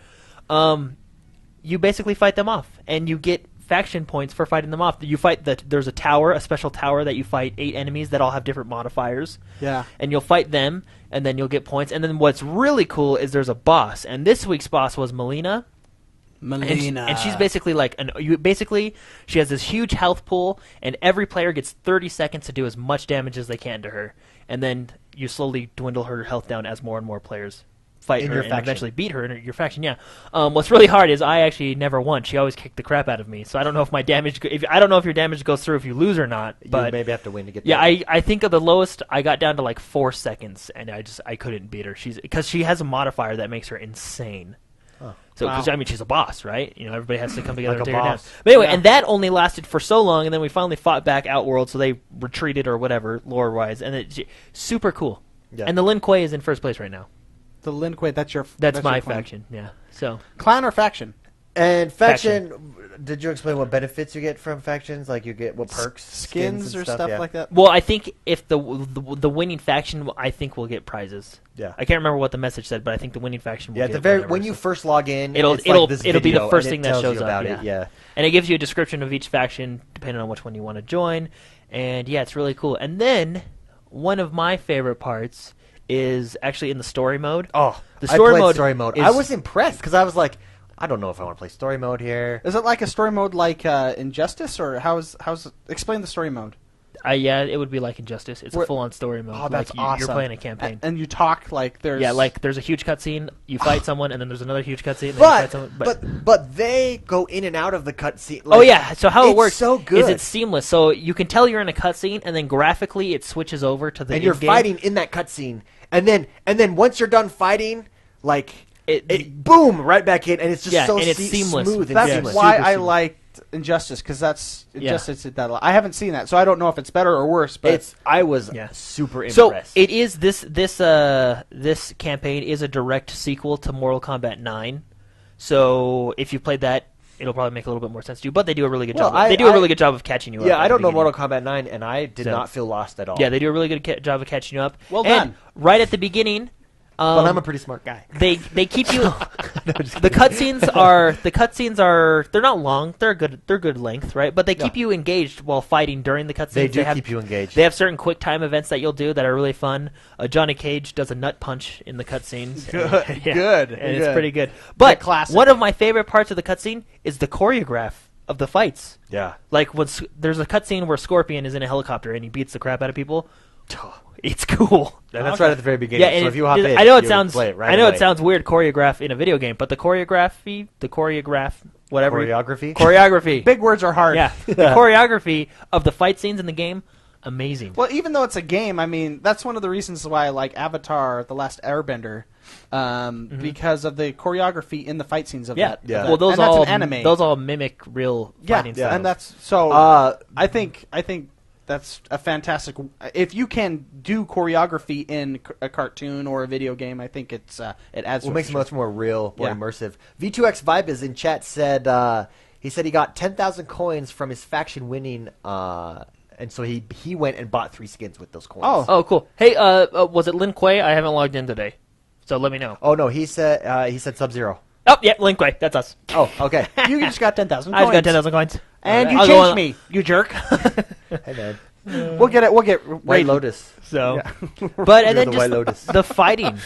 You basically fight them off, and you get faction points for fighting them off. There's a special tower that you fight 8 enemies that all have different modifiers. Yeah. And you'll fight them, and then you'll get points. And then what's really cool is there's a boss, and this week's boss was Melina. And she's basically she has this huge health pool, and every player gets 30 seconds to do as much damage as they can to her. And then you slowly dwindle her health down as more and more players fight In her your and faction. eventually beat her in your faction. Yeah. What's really hard is I actually never won. She always kicked the crap out of me. So I don't know if my damage. I don't know if your damage goes through if you lose or not. But you maybe have to win to get yeah, there. I think of the lowest. I got down to like 4 seconds, and I couldn't beat her. Because she has a modifier that makes her insane. So, because I mean, she's a boss, right? You know, everybody has to come together Like and a take her down. boss. But anyway, and that only lasted for so long, and then we finally fought back Outworld, so they retreated or whatever, lore-wise, and it's super cool. Yeah. And the Lin Kuei is in first place right now. The Lin Kuei, that's That's my your clan. faction, yeah. So Clan or faction? And faction, did you explain what benefits you get from factions? Like you get what perks, Skins and or stuff yeah. like that? well, I think if the winning faction, I think will get prizes. Yeah. I can't remember what the message said, but I think the winning faction will Yeah, get at the very whatever, when you so. first log in, It'll it's like this be the video, first and thing it that tells shows you about up. it. Yeah. And it gives you a description of each faction depending on which one you want to join, and yeah, it's really cool. And then one of my favorite parts is actually in the story mode. Oh, the story I played mode. story mode. is- I was impressed because I was like, I don't know if I want to play story mode here. Is it like a story mode like Injustice, or how's explain the story mode? Yeah, it would be like Injustice. It's a Where- full-on story mode. Oh, that's like awesome. You're playing a campaign. And you talk like there's Yeah, like there's a huge cutscene. You fight someone, and then there's another huge cutscene. And then you fight But someone, but they go in and out of the cutscene. oh yeah, so how it it's works so good. is it's seamless. So you can tell you're in a cutscene, and then graphically it switches over to the and you're in-game. fighting in that cutscene, and then once you're done fighting, like It- boom, right back in, and it's just Yeah, so and it's seamless. smooth. And That's seamless. why Super I seamless. liked Injustice, because that's Injustice did that a lot. I haven't seen that, so I don't know if it's better or worse. But I was Yeah. super So impressed. it is this campaign is a direct sequel to Mortal Kombat 9. So if you played that, it'll probably make a little bit more sense to you. But they do a really good Well, job. They do a really good job of catching you up. yeah, at I the don't know beginning. Mortal Kombat 9, and I did So- not feel lost at all. Yeah, they do a really good job of catching you up. Well And done. right at the beginning. but I'm a pretty smart guy. They keep you. The cutscenes are they're not long. They're good length, right? But they keep you engaged while fighting during the cutscenes. They do keep you engaged. They have certain quick time events that you'll do that are really fun. Johnny Cage does a nut punch in the cutscenes. Good, Yeah, good, and it's good. pretty good. But classic. one of my favorite parts of the cutscene is the choreograph of the fights. Yeah. Like there's a cutscene where Scorpion is in a helicopter and he beats the crap out of people. It's cool. And that's right at the very beginning. Yeah, and so if you hop in, I know it you sounds. play it right I know away. it sounds weird, choreograph in a video game, but the choreograph, whatever, Choreography? big words are hard. Yeah, the choreography of the fight scenes in the game, amazing. Well, even though it's a game, I mean, that's one of the reasons why I like Avatar: The Last Airbender, because of the choreography in the fight scenes of Yeah, that. Yeah. of Well, that. those and that's all an anime. those all mimic real fighting yeah. styles. and that's so. I think that's a fantastic. If you can do choreography in a cartoon or a video game, I think it adds. Well, to it makes it much more real, more Yeah. immersive. V2X Vibe is in chat. Said he got 10,000 coins from his faction winning, and so he went and bought 3 skins with those coins. Oh, cool. Hey, was it Lin Kuei? I haven't logged in today, so let me know. Oh no, he said Sub-Zero. Oh, yeah, Lin Kuei. That's us. Oh, okay. You just got 10,000. I just got 10,000 coins. and All you right. I'll go changed on- me, you jerk. Hey man, We'll get White rated. Lotus. So, but and You're then the White just Lotus. the fighting.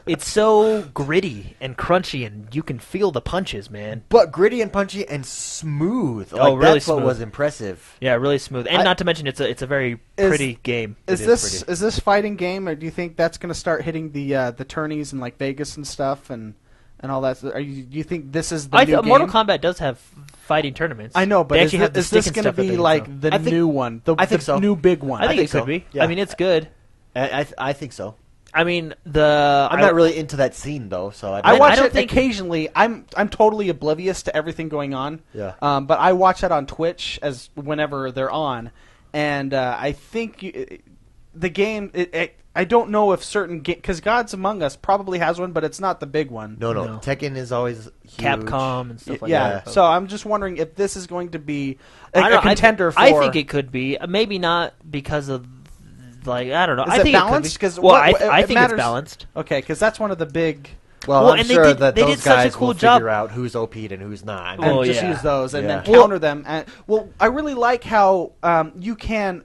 It's so gritty and crunchy, and you can feel the punches, man. But gritty and punchy and smooth. Like, Oh, really that's what smooth. was impressive. Yeah, really smooth, and not to mention it's a very pretty game. Is It is this pretty. is this fighting game, or do you think that's going to start hitting the tourneys in like Vegas and stuff and all that? Do you think this is the new game? Mortal Kombat does have fighting tournaments. I know, but They is, actually have the is this stick and going to stuff that be they can like throw. the I think- new one? I think so. New big one. I think it so. could be. Yeah. I mean, it's good. I think so. I mean, I'm not really into that scene though, so I I watch don't it think- occasionally. I'm totally oblivious to everything going on. Yeah. But I watch that on Twitch as whenever they're on, and I think the game. I don't know if certain because Gods Among Us probably has one, but it's not the big one. No. No. Tekken is always huge. Capcom and stuff like yeah. that. So I'm just wondering if this is going to be I a don't know, contender for. I think it could be. Maybe not because of I don't know. Is I it think balanced? It could 'Cause be. Well, what- I it think matters- it's balanced. Okay, because that's one of the big. Well, Well, I'm and they sure did- that they those did such a guys cool will job. figure out who's OP'd and who's not. And Well, just yeah. use those and then Yeah. counter them. And, I really like how you can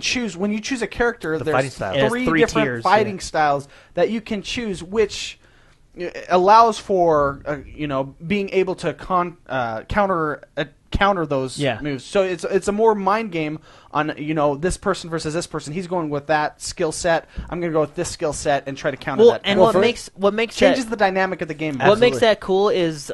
choose when you choose a character. The fighting There's style. It has 3 three different tiers, fighting yeah. styles that you can choose, which allows for being able to counter those Yeah. moves. So it's a more mind game on this person versus this person. He's going with that skill set. I'm going to go with this skill set and try to counter Well, that. what makes changes that, the dynamic of the game. what makes that cool is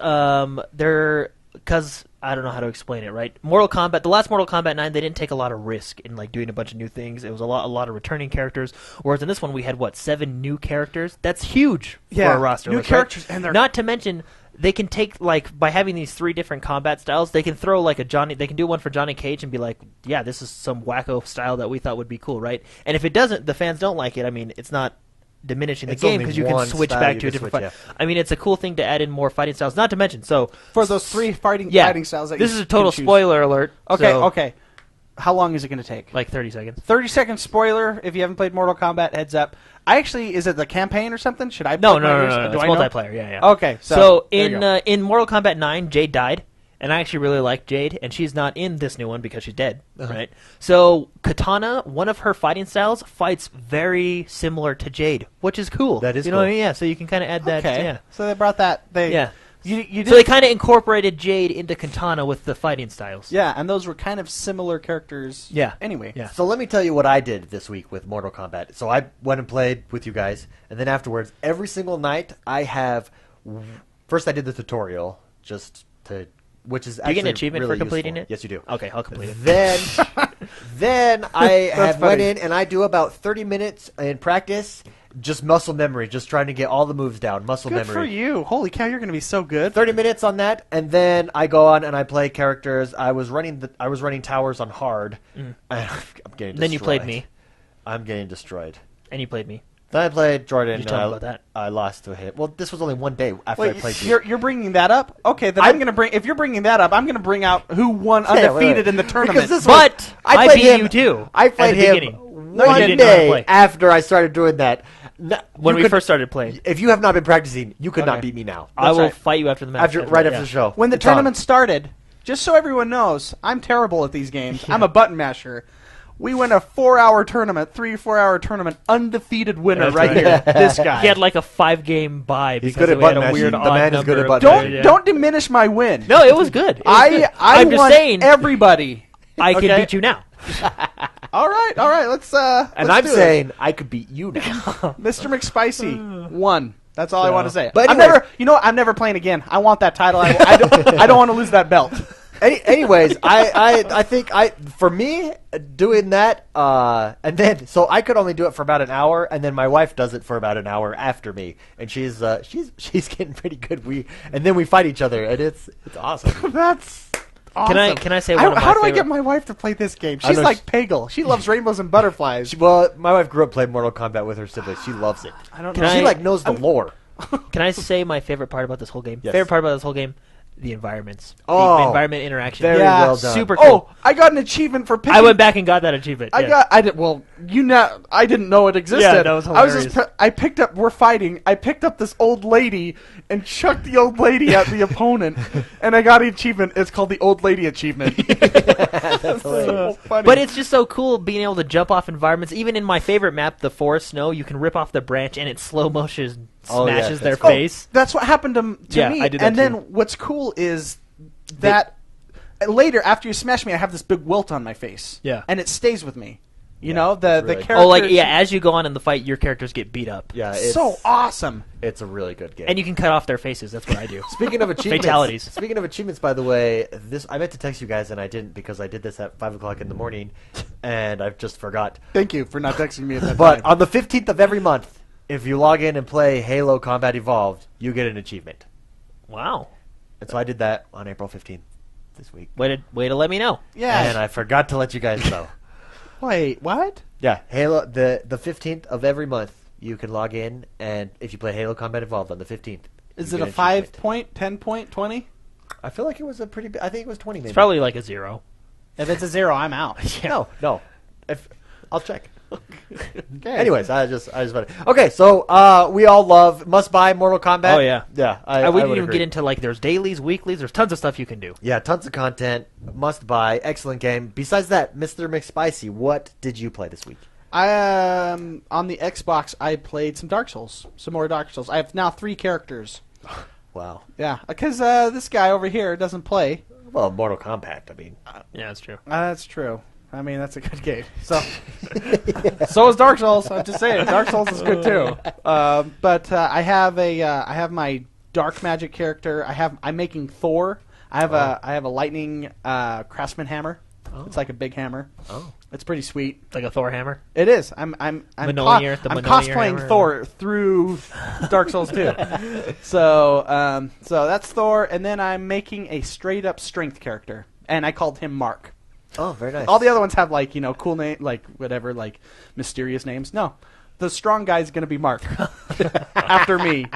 because I don't know how to explain it, right? Mortal Kombat, the last Mortal Kombat 9, they didn't take a lot of risk in like doing a bunch of new things. It was a lot of returning characters. Whereas in this one, we had 7 new characters. That's huge for a roster. New characters, and they're not to mention they can take by having these 3 different combat styles. They can throw like they can do one for Johnny Cage and be like, yeah, this is some wacko style that we thought would be cool, right? And if it doesn't, the fans don't like it. I mean, it's not diminishing the game because you can switch back to a different fight. Yeah. I mean, it's a cool thing to add in more fighting styles. Not to mention, for those 3 fighting styles, this is a total spoiler alert. Okay. How long is it going to take? Like 30 seconds. 30-second spoiler. If you haven't played Mortal Kombat, heads up. Is it the campaign or something? Should I? No. It's multiplayer. Yeah. Okay. So in Mortal Kombat 9, Jade died. And I actually really like Jade, and she's not in this new one because she's dead, right? So Katana, one of her fighting styles, fights very similar to Jade, which is cool. That is cool. Know what I mean? Yeah, so you can kind of add that. Okay. Yeah. So they brought that. So they kind of incorporated Jade into Katana with the fighting styles. Yeah, and those were kind of similar characters. Yeah. Anyway. Yeah. So let me tell you what I did this week with Mortal Kombat. So I went and played with you guys, and then afterwards, every single night, first I did the tutorial, which is actually you get an achievement really for completing useful. it? Yes, you do. Okay, I'll complete it. Then I went funny. in and I do about 30 minutes in practice, just muscle memory, just trying to get all the moves down, muscle Good memory. for you. Holy cow, you're going to be so good. 30 minutes on that, and then I go on and I play characters. I was running towers on hard. And I'm getting destroyed. Then you played me. I'm getting destroyed. And you played me. Then I played Jordan. Did you tell me about that? I lost to a hit. Well, this was only one day after I played you. You're bringing that up? Okay, then I'm going to bring. If you're bringing that up, I'm going to bring out who won undefeated in the tournament. But I beat you too. I played him one day after I started doing that. When we first started playing. If you have not been practicing, you could not beat me now. I will fight you after the match. After the show. When the tournament started, just so everyone knows, I'm terrible at these games. I'm a button masher. We win a 4-hour tournament, 3-4-hour tournament, undefeated winner here. This guy. He had like a 5-game bye because He's good at we had button a weird mashing. The man is good at button mashing. Don't diminish my win. No, it was good. I'm just saying, everybody. I can beat you now. All right. Let's I'm saying I could beat you now. Mr. McSpicy won. That's all I want to say. But I'm never playing again. I want that title. I don't want to lose that belt. Anyways, I think for me doing that, and then so I could only do it for about an hour, and then my wife does it for about an hour after me, and she's getting pretty good. And then we fight each other, and it's awesome. That's awesome. Can I say how do I get my wife to play this game? She's like Pagel. She loves rainbows and butterflies. Well, my wife grew up playing Mortal Kombat with her siblings. She loves it. I don't know. She knows the lore. Can I say my favorite part about this whole game? Yes. Favorite part about this whole game? The environments. Oh, the environment interaction. Very well done. Super cool. Oh, I got an achievement for picking. I went back and got that achievement. I didn't know it existed. Yeah, that was hilarious. I picked up. We're fighting. I picked up this old lady and chucked the old lady at the opponent, and I got an achievement. It's called the old lady achievement. That's so funny. But it's just so cool being able to jump off environments. Even in my favorite map, the forest snow, you can rip off the branch and it slow motion smashes their face. That's what happened to me. I did that and too. then what's cool is that later, after you smash me, I have this big welt on my face. Yeah. And it stays with me. You know, the really characters. As you go on in the fight, your characters get beat up. Yeah, it's so awesome. It's a really good game. And you can cut off their faces. That's what I do. Speaking of achievements, fatalities. Speaking of achievements, by the way, I meant to text you guys and I didn't because I did this at 5:00 in the morning, and I just forgot. Thank you for not texting me at that But time. on the 15th of every month, if you log in and play Halo Combat Evolved, you get an achievement. Wow. And so I did that on April 15th this week. Way to let me know. Yeah. And I forgot to let you guys know. Wait, what? Yeah, Halo. The 15th of every month, you can log in, and if you play Halo Combat Evolved on the 15th, is it a 5 point, 10 point, 20? I feel like it was a pretty. I think it was 20. Maybe. It's probably like a 0. If it's a 0, I'm out. Yeah. No. I'll check. Okay. Anyways, I just okay. So we all love must buy Mortal Kombat. Oh yeah, yeah. We didn't even get into there's dailies, weeklies. There's tons of stuff you can do. Yeah, tons of content. Must buy. Excellent game. Besides that, Mr. McSpicy, what did you play this week? On the Xbox, I played some Dark Souls, some more Dark Souls. I have now 3 characters. Wow. Yeah, because this guy over here doesn't play. Well, Mortal Kombat. I mean, yeah, that's true. That's true. I mean, that's a good game. So, so is Dark Souls. I'm just saying, Dark Souls is good too. But I have my dark magic character. I'm making Thor. I have a lightning craftsman hammer. Oh. It's like a big hammer. Oh, It's pretty sweet. like a Thor hammer. It is. I'm Mjolnir, the Mjolnir cosplaying hammer. Thor through Dark Souls 2. So that's Thor, and then I'm making a straight up strength character, and I called him Mark. Oh, very nice. All the other ones have like cool name, like whatever, like mysterious names. No, the strong guy's gonna be Mark after me.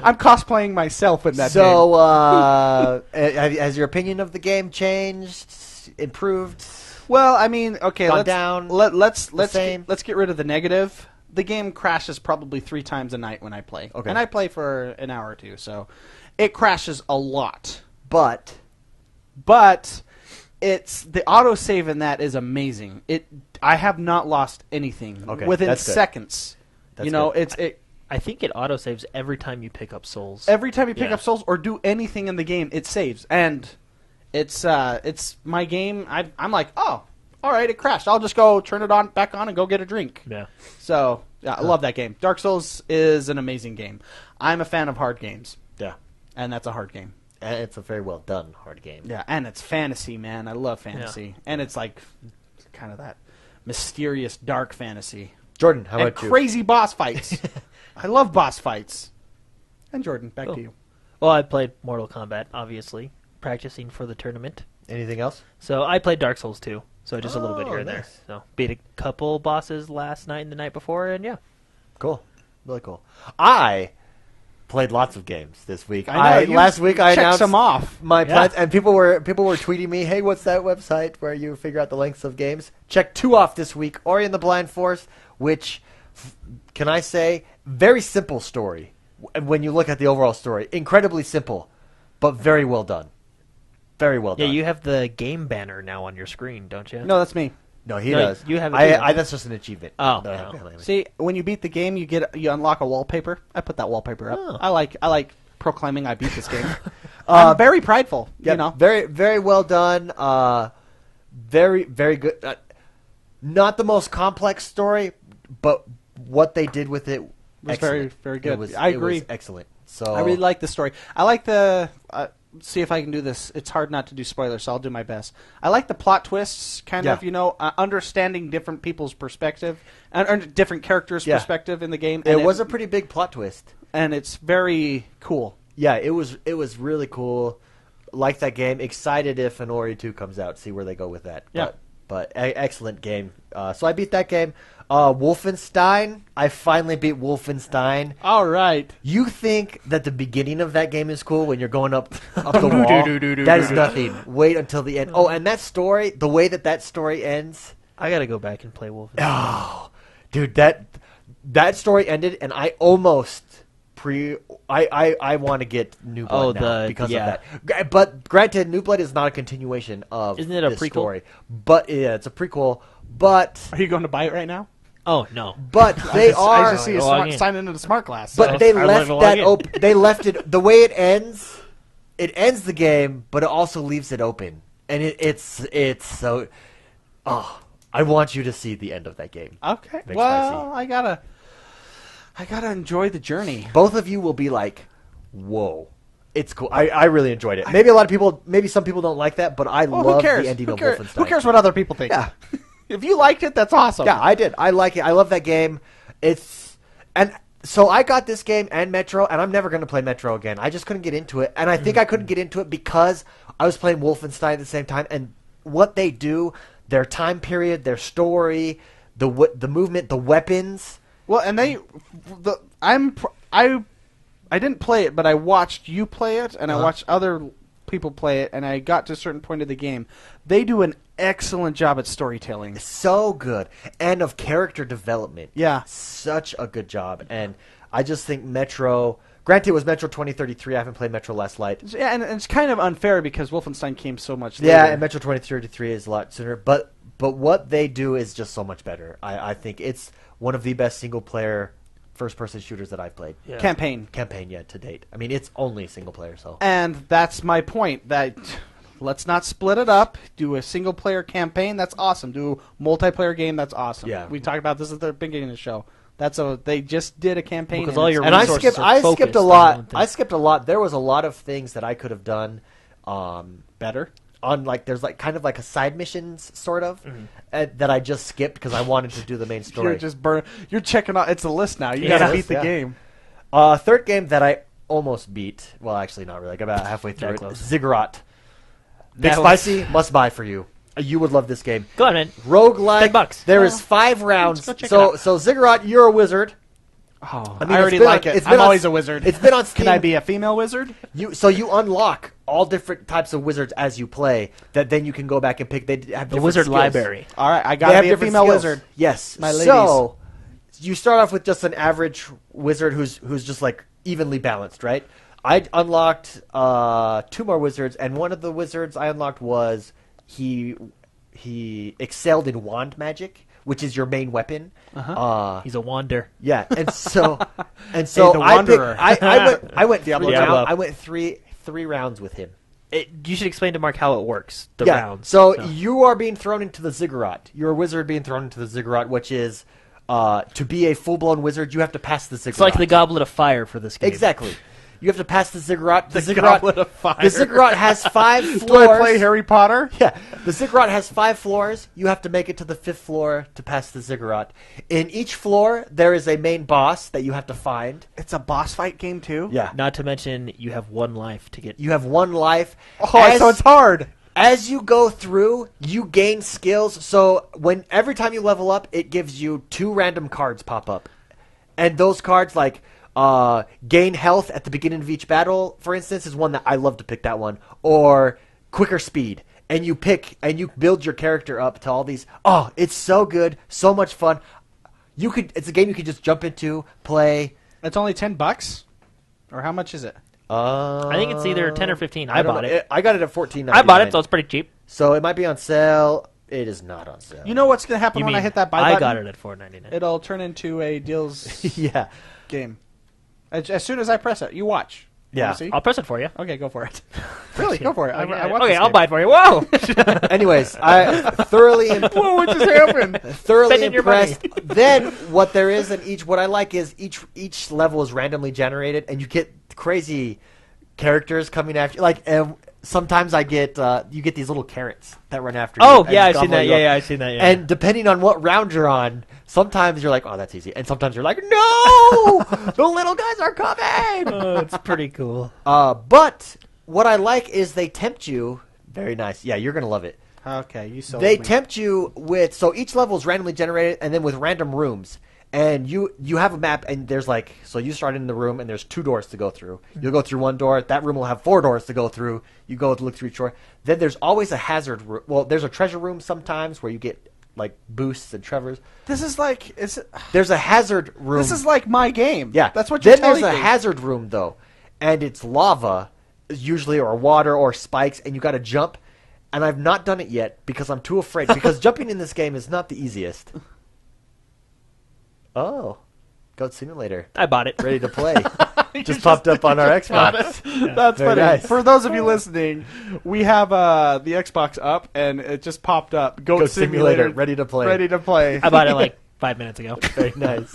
I'm cosplaying myself in that game. So, has your opinion of the game changed, improved? Well, I mean, okay, Gone down, let's same? let's get rid of the negative. The game crashes probably 3 times a night when I play. Okay. And I play for an hour or two, so it crashes a lot. But it's the autosave in that is amazing. I have not lost anything within that's good. seconds. That's good. I think it autosaves every time you pick up souls. Every time you pick Yeah. up souls or do anything in the game, it saves. And it's my game. I'm like, oh, all right, it crashed. I'll just go turn it back on and go get a drink. Yeah. So yeah, I love that game. Dark Souls is an amazing game. I'm a fan of hard games, yeah, and that's a hard game. and it's a very well done hard game. Yeah, and it's fantasy, man. I love fantasy, and it's like kind of that mysterious, dark fantasy. Jordan, how and about you? crazy boss fights. I love boss fights. And Jordan, back Cool. to you. Well, I played Mortal Kombat, obviously, practicing for the tournament. Anything else? So I played Dark Souls 2, so just a little bit Oh, here and there. nice. So beat a couple bosses last night and the night before, and yeah. Cool, really cool. I played lots of games this week. I know, you last week I checked announced some off. my Yeah. plans, and people were tweeting me, "Hey, what's that website where you figure out the lengths of games?" Check 2 off this week. Ori and the Blind Forest, which can I say, very simple story. When you look at the overall story, incredibly simple, but very well done. Very well Yeah, done. you have the game banner now on your screen, don't you? No, that's me. No, he No, does. you have it too, I don't that's just an achievement. Oh, that I have no. behind me. See, when you beat the game, you unlock a wallpaper. I put that wallpaper up. Oh. I like proclaiming I beat this game. I'm very prideful. Yep, You know, very, very well done. Very, very good. Not the most complex story, but what they did with it Was very, excellent. very good. It was, I it was agree. excellent. So I really like the story. I like the. See if I can do this. It's hard not to do spoilers, so I'll do my best. I like the plot twists, kind Yeah. of, understanding different people's perspective and different characters' Yeah. perspective in the game. It and was a pretty big plot twist. and it's very cool. Yeah, it was really cool. Like that game. Excited if an Ori 2 comes out. See where they go with that. Yeah. But excellent game. So I beat that game. Wolfenstein. I finally beat Wolfenstein. All right. You think that the beginning of that game is cool when you're going up the wall? That is nothing. Wait until the end. Oh, and that story, the way that story ends. I gotta go back and play Wolfenstein. Oh, dude, that story ended, and I almost I want to get New Blood now because of that. But granted, New Blood is not a continuation of Isn't it a this prequel? story. But yeah, it's a prequel. But Are you going to buy it right now? Oh, no. they I are. just see you log in. sign into the smart glass. But so. they I left log that in. open. They left it the way it ends. It ends the game, but it also leaves it open, and it's so. Oh, I want you to see the end of that game. Okay. Big Well, spicy. I gotta enjoy the journey. Both of you will be like, "Whoa, it's cool." I really enjoyed it. Maybe some people don't like that, but I Well, love who cares? the ending Who of cares? Wolfenstein. Who cares what other people think? Yeah. If you liked it, that's awesome. Yeah, I did. I like it. I love that game. So I got this game and Metro, and I'm never going to play Metro again. I just couldn't get into it, and I think I couldn't get into it because I was playing Wolfenstein at the same time. And what they do, their time period, their story, the movement, the weapons. Well, and I didn't play it, but I watched you play it, and I watched other people play it, and I got to a certain point of the game. They do an excellent job at storytelling. So good, and of character development. Yeah. Such a good job, and I just think Metro. Granted, it was Metro 2033. I haven't played Metro Last Light. Yeah, and it's kind of unfair because Wolfenstein came so much later. Yeah, and Metro 2033 is a lot sooner. But what they do is just so much better. I think it's one of the best single-player first-person shooters that I've played. Yeah. Campaign. Campaign, to date. I mean, it's only single-player, so. And that's my point, that let's not split it up. Do a single-player campaign, that's awesome. Do a multiplayer game, that's awesome. Yeah. We talked about this at the beginning of the show. They just did a campaign. Because and all it's- your And I resources skipped. are I skipped focused a on lot. one thing. I skipped a lot. There was a lot of things that I could have done Better. On like there's like kind of like a side missions sort of that I just skipped because I wanted to do the main story. You're checking out. It's a list now. You Yeah. got to beat the Yeah. game. Third game that I almost beat. Well, actually not really. I got about halfway through That it. close. Ziggurat. Big That was- Spicy, must buy for you. You would love this game. Go on, man. Roguelike. $10. There is 5 rounds. go check it So out. Ziggurat, you're a wizard. Oh, I I, mean, already it's been like on- it. it's been I'm on- always a wizard. It's been on Steam. Can I be a female wizard? You unlock all different types of wizards as you play. That then you can go back and pick. They have The different wizard skills. library. All right, I They gotta have be a different female skills. wizard. Yes. My ladies. So you start off with just an average wizard who's just like evenly balanced, right? I unlocked 2 more wizards, and one of the wizards I unlocked was he excelled in wand magic, which is your main weapon. He's a wander. Yeah, and so the I picked, Wanderer. I went Diablo. 3 Diablo. rounds. I went three rounds with him. You should explain to Mark how it works. The Yeah. rounds. So you are being thrown into the ziggurat. You're a wizard being thrown into the ziggurat, which is to be a full blown wizard, you have to pass the ziggurat. It's like the Goblet of Fire for this game. Exactly. You have to pass the ziggurat. The Goblet of Fire. The ziggurat has 5 floors. Do I play Harry Potter? Yeah, the ziggurat has 5 floors. You have to make it to the 5th floor to pass the ziggurat. In each floor, there is a main boss that you have to find. It's a boss fight game too. Yeah, Not to mention, you have 1 life to get. you have 1 life. Oh, so it's hard. As you go through, you gain skills. So every time you level up, it gives you 2 random cards pop up, and those cards like gain health at the beginning of each battle, for instance, is one that I love to pick. That one, or quicker speed, and you pick and you build your character up to all these. Oh, it's so good, so much fun. It's a game you can just jump into, play. It's only $10, or how much is it? I think it's either 10 or 15. I don't bought know. it. I got it at $14.99. I bought it, so it's pretty cheap. So it might be on sale. It is not on sale. You know what's gonna happen You when mean I hit that buy I button? got it at $4.99. It'll turn into a deals yeah. game. As soon as I press it, you watch. Yeah. Wanna see? I'll press it for you. Okay, go for it. Really, go for it. I want Okay, this I'll game. buy it for you. Whoa! Anyways, I thoroughly Whoa, what just happened? thoroughly Spending your impressed. Then what there is in each, what I like is each level is randomly generated, and you get crazy characters coming after you. Like sometimes I get you get these little carrots that run after you. Oh, and yeah, I've gobble seen that. you up. Yeah, I've seen that. Yeah. And depending on what round you're on, sometimes you're like, oh, that's easy, and sometimes you're like, no, the little guys are coming. It's pretty cool. But what I like is they tempt you. Very nice. Yeah, you're gonna love it. Okay, you sold They me. tempt you with, so each level is randomly generated, and then with random rooms. And you have a map, and there's like, so you start in the room, and there's 2 doors to go through. You'll go through 1 door. That room will have 4 doors to go through. You go to look through each door. Then there's always a hazard room. Well, there's a treasure room sometimes where you get like boosts and trevors. This is like There's a hazard room. this is like my game. Yeah, that's what you're Then there's telling a me. hazard room though, and it's lava, usually, or water or spikes, and you got to jump. And I've not done it yet because I'm too afraid. Because jumping in this game is not the easiest. Oh, Goat Simulator, I bought it. ready to play. just popped up on our Xbox. That's Very funny. nice. For those of you listening, we have the Xbox up, and it just popped up. Goat Goat Simulator, ready to play. ready to play. I bought it like 5 minutes ago. Very nice.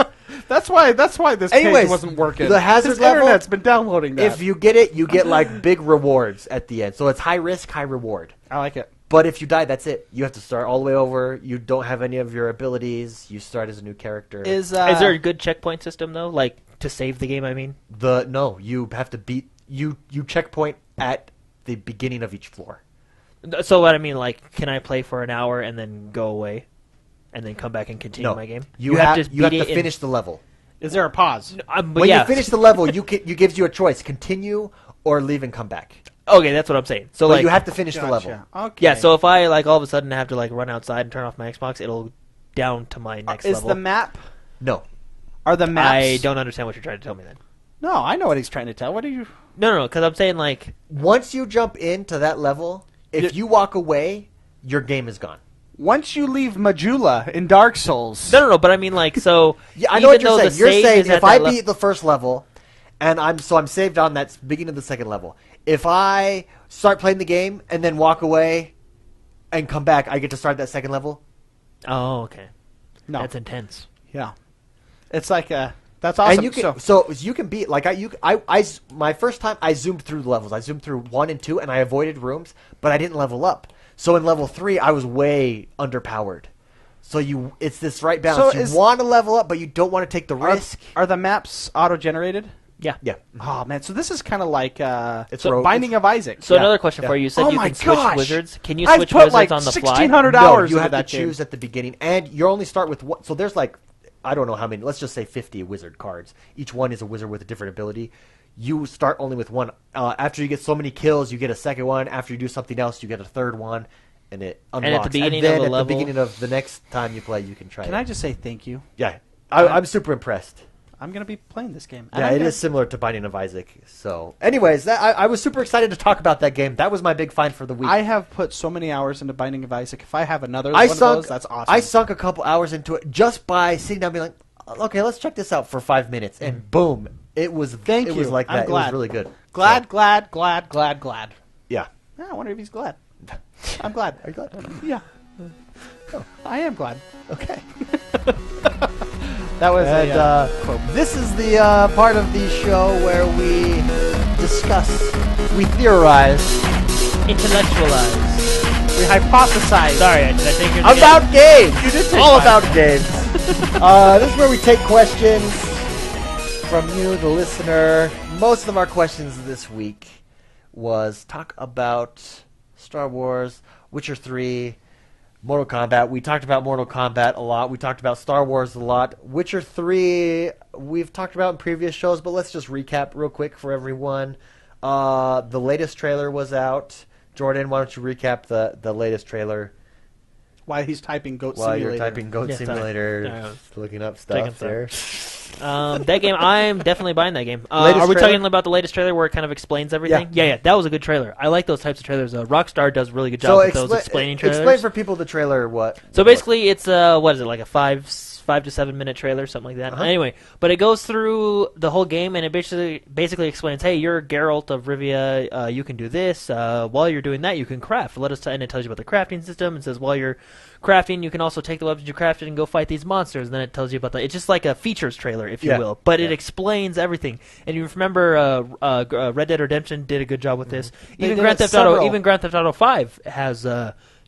That's why this Anyways, page wasn't working. the hazard This level, internet's been downloading that. If you get it, you get like big rewards at the end. So it's high risk, high reward. I like it. But if you die, that's it. You have to start all the way over. You don't have any of your abilities. You start as a new character. Is there a good checkpoint system though, like to save the game? I mean, No, you have to beat you checkpoint at the beginning of each floor. so what I mean, like, can I play for an hour and then go away, and then come back and continue No, my game? you have to beat it in- finish the level. is there a pause? but When yeah. you finish the level, you gives you a choice: continue or leave and come back. Okay, that's what I'm saying. So But like, you have to finish the level. Gotcha. Okay. yeah. So if I like all of a sudden have to like run outside and turn off my Xbox, it'll down to my next is level. the map? No, Are the maps? I don't understand what you're trying to tell me then. No, I know what he's trying to tell. What are you? No, because I'm saying like, once you jump into that level, if you walk away, your game is gone. Once you leave Majula in Dark Souls, no. But I mean like, so Yeah, I know what even you're though saying. the You're save saying is at if I that beat the first level, and I'm saved on that beginning of the second level. If I start playing the game and then walk away and come back, I get to start that second level. Oh, okay. no, That's intense. yeah, it's like That's awesome. And you can so you can beat like my first time I zoomed through the levels. I zoomed through 1 and 2, and I avoided rooms, but I didn't level up. So in level 3, I was way underpowered. So it's this right balance. So you want to level up, but you don't want to take the risk. Are the maps auto-generated? Yeah. Oh man, so this is kind of like Binding of Isaac. So another question for you. You said you can switch wizards. Can you switch I've put wizards on the fly? 1,600 No, hours. you have to that choose at the beginning, and you only start with one. So there's like, I don't know how many. Let's just say 50 wizard cards. Each one is a wizard with a different ability. You start only with one. After you get so many kills, you get a second one. After you do something else, you get a third one, and it unlocks. And at the beginning then of the at level, the beginning of the next time you play, you can try. Can I just say thank you? Yeah, I'm super impressed. I'm going to be playing this game. Yeah, it is similar to Binding of Isaac. So, anyways, I was super excited to talk about that game. That was my big find for the week. I have put so many hours into Binding of Isaac. If I have another one of those, that's awesome. I sunk a couple hours into it just by sitting down and being like, okay, let's check this out for 5 minutes. And boom, it was Thank you. was like that. I'm glad. It was really good. Glad. Yeah. I wonder if he's glad. I'm glad. Are you glad? Yeah. Oh. I am glad. Okay. That was quote. This is the part of the show where we discuss, we theorize, Intellectualize. we hypothesize. Sorry, did I take your about games. You did take all mine. about games. This is where we take questions from you, the listener. Most of our questions this week was talk about Star Wars, Witcher 3, Mortal Kombat. We talked about Mortal Kombat a lot. We talked about Star Wars a lot. Witcher 3, we've talked about in previous shows, but let's just recap real quick for everyone. The latest trailer was out. Jordan, why don't you recap the latest trailer? While he's typing Goat While Simulator. you're typing Goat Simulator, looking up stuff there. That game, I'm definitely buying that game. Latest are we trailer? talking about the latest trailer where it kind of explains everything? Yeah, that was a good trailer. I like those types of trailers. Rockstar does a really good job with those explaining trailers. Explain for people the trailer what. So basically, it's what is it, like a 5 to 7 minute trailer, something like that. Uh-huh. Anyway, but it goes through the whole game, and it basically explains, hey, you're Geralt of Rivia, you can do this. While you're doing that, you can craft. And it tells you about the crafting system. It says while you're crafting, you can also take the weapons you crafted and go fight these monsters. And then it tells you about it's just like a features trailer, if you will. But it explains everything. And you remember Red Dead Redemption did a good job with this. Even Grand Theft Auto 5 has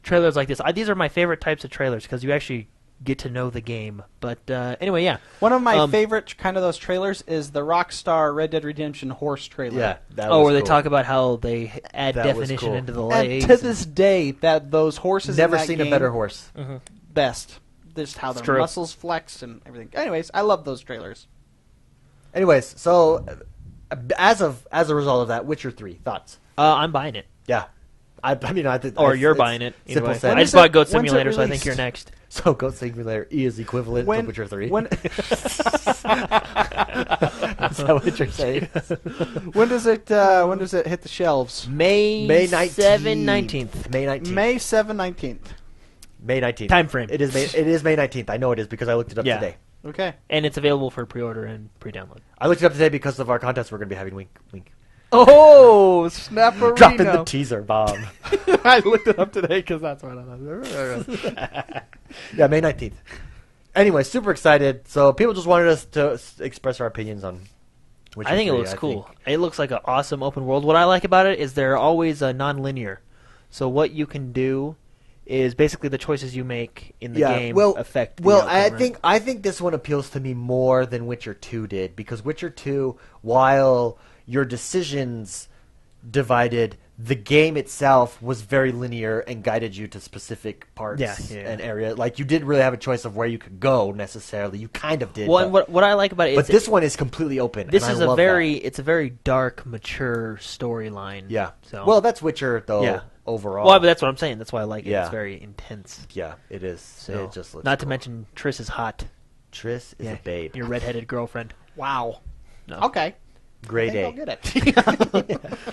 trailers like this. These are my favorite types of trailers because you actually get to know the game. But anyway, yeah. One of my favorite kind of those trailers is the Rockstar Red Dead Redemption horse trailer. Yeah, that was where they cool. talk about how they add That was definition cool. into the And legs. to this day, that those horses Never in that seen game, a better horse. best. Just how their true. muscles flex and everything. Anyways, I love those trailers. Anyways, so as a result of that, Witcher 3 thoughts. I'm buying it. Yeah, I mean, I think. Or you're it's buying it. Either Simple way. said. I just bought Goat Simulator, so I think you're next. So Goat Simulator is equivalent to Witcher 3. Is that what you're saying? When does it hit the shelves? May 19th. 19th. May 19th. May 7, 19th. May 19th. Time frame. It is May 19th. I know it is because I looked it up today. Okay. And it's available for pre-order and pre-download. I looked it up today because of our contest we're going to be having. Wink, wink. Oh, Snapperino. Dropping the teaser bomb. I looked it up today because that's what I thought. Yeah, May 19th. Anyway, super excited. So people just wanted us to express our opinions on Witcher I think it 3, looks cool. It looks like an awesome open world. What I like about it is they're always non-linear. So what you can do is basically the choices you make in the game affect the outcome, I think this one appeals to me more than Witcher 2 did, because Witcher 2, while your decisions divided, the game itself was very linear and guided you to specific parts and area. Like, you didn't really have a choice of where you could go necessarily. You kind of did. Well, and what I like about it is... But this one is completely open. This and is I love it's a very dark, mature storyline. Yeah. So. Well, that's Witcher, though, Yeah. overall. Well, but that's what I'm saying. That's why I like it. Yeah. It's very intense. Yeah, it is. So, It just looks not to cool. mention, Triss is hot. Triss is a babe. Your redheaded girlfriend. Wow. No. Okay. Great I'll day. get it.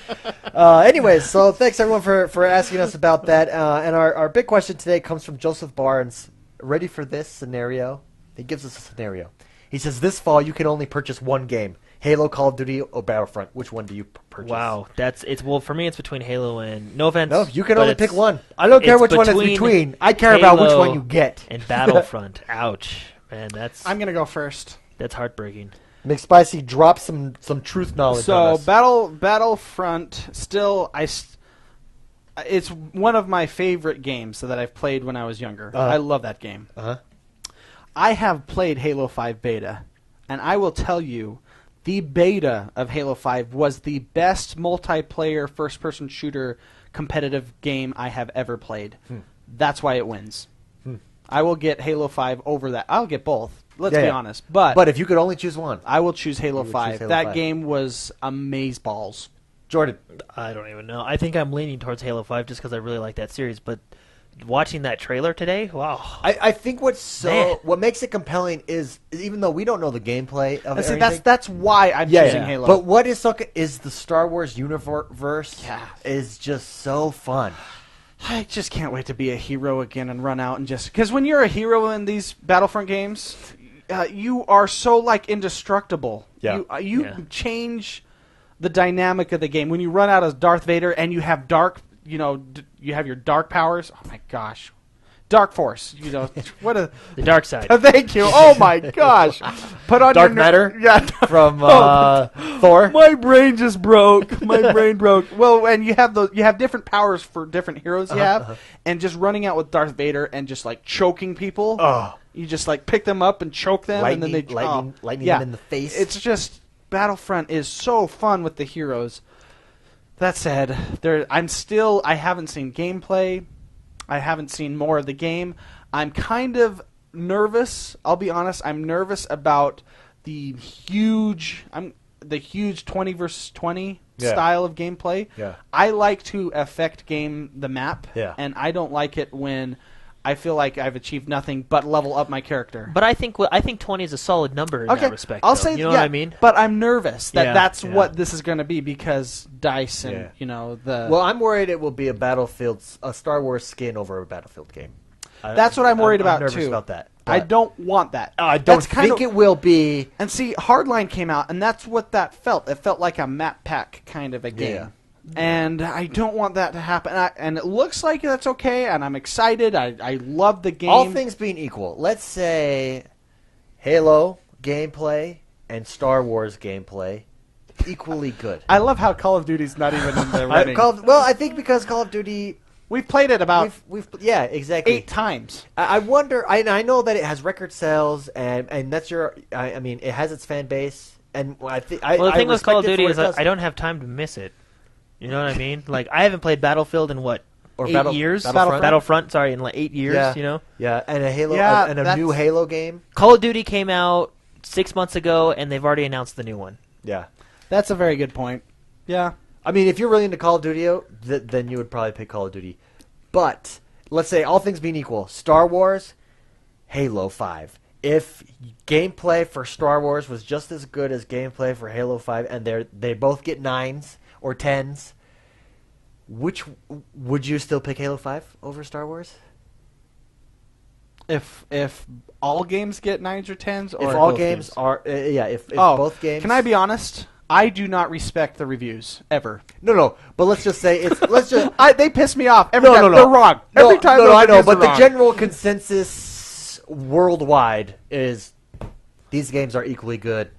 Anyways, so thanks everyone for asking us about that. And our big question today comes from Joseph Barnes. Ready for this scenario? He gives us a scenario. He says, this fall you can only purchase one game. Halo, Call of Duty, or Battlefront. Which one do you purchase? Wow. Well, for me, it's between Halo and... No offense. No, you can but only it's- pick one. I don't care which one it's between. I care about which one you get. And Battlefront. Ouch. Man, I'm going to go first. that's heartbreaking. McSpicy, drop some truth knowledge on So us. Battlefront still it's one of my favorite games that I've played when I was younger. I love that game. Uh-huh. I have played Halo 5 beta, and I will tell you, the beta of Halo 5 was the best multiplayer first-person shooter competitive game I have ever played. That's why it wins. I will get Halo 5 over that. I'll get both. Let's be honest. But if you could only choose one, I will choose Halo 5. Halo that 5. game was amazeballs. Jordan. I don't even know. I think I'm leaning towards Halo 5 just because I really like that series. But watching that trailer today, wow. I think what makes it compelling is even though we don't know the gameplay of it. That's why I'm choosing Halo. But what is is the Star Wars universe is just so fun. I just can't wait to be a hero again and run out and just... Because when you're a hero in these Battlefront games, you are so, indestructible. Yeah. You change the dynamic of the game. When you run out as Darth Vader and you have you have your dark powers. Oh, my gosh. Dark Force. What a... The dark side. Thank you. Oh, my gosh. Put on Dark your... Matter? Yeah. From Thor? My brain just broke. My brain broke. Well, and you have different powers for different heroes you have, and just running out with Darth Vader and just choking people. You just pick them up and choke them, and then they lightning them in the face. It's just Battlefront is so fun with the heroes. That said, I haven't seen gameplay. I haven't seen more of the game. I'm kind of nervous. I'll be honest. I'm nervous about the huge 20 versus 20 style of gameplay. Yeah. I like to affect the map, Yeah. and I don't like it when I feel like I've achieved nothing but level up my character. But I think 20 is a solid number in that respect. I'll though. say you know what I mean. But I'm nervous that that's Yeah. what this is going to be because DICE and the. Well, I'm worried it will be a Star Wars skin over a Battlefield game. That's what I'm worried about I'm nervous too. about that. I don't want that. I don't think it will be. And see, Hardline came out, and that's what that felt. It felt like a map pack kind of a game. Yeah. And I don't want that to happen. And it looks like that's okay, and I'm excited. I love the game. All things being equal, let's say Halo gameplay and Star Wars gameplay equally good. I love how Call of Duty's not even in the running. I think because Call of Duty... We've played it about exactly 8 times. I wonder... I know that it has record sales, and that's your... I mean, it has its fan base, and I think... Well, the thing with Call of Duty is I I don't have time to miss it. You know what I mean? I haven't played Battlefield in 8 years? Battlefront, sorry, in 8 years, Yeah. Yeah, and a Halo, and a new Halo game. Call of Duty came out 6 months ago, and they've already announced the new one. Yeah. That's a very good point. Yeah. I mean, if you're really into Call of Duty, then you would probably pick Call of Duty. But, let's say, all things being equal, Star Wars, Halo 5. If gameplay for Star Wars was just as good as gameplay for Halo 5, and they both get 9s or 10s, which would you still pick Halo 5 over Star Wars? If all games get 9s or 10s, or if all games are if both games. Can I be honest? I do not respect the reviews ever. No. But let's just say they piss me off every time. No. They're wrong. Every time. No, I know. But the general consensus worldwide is these games are equally good.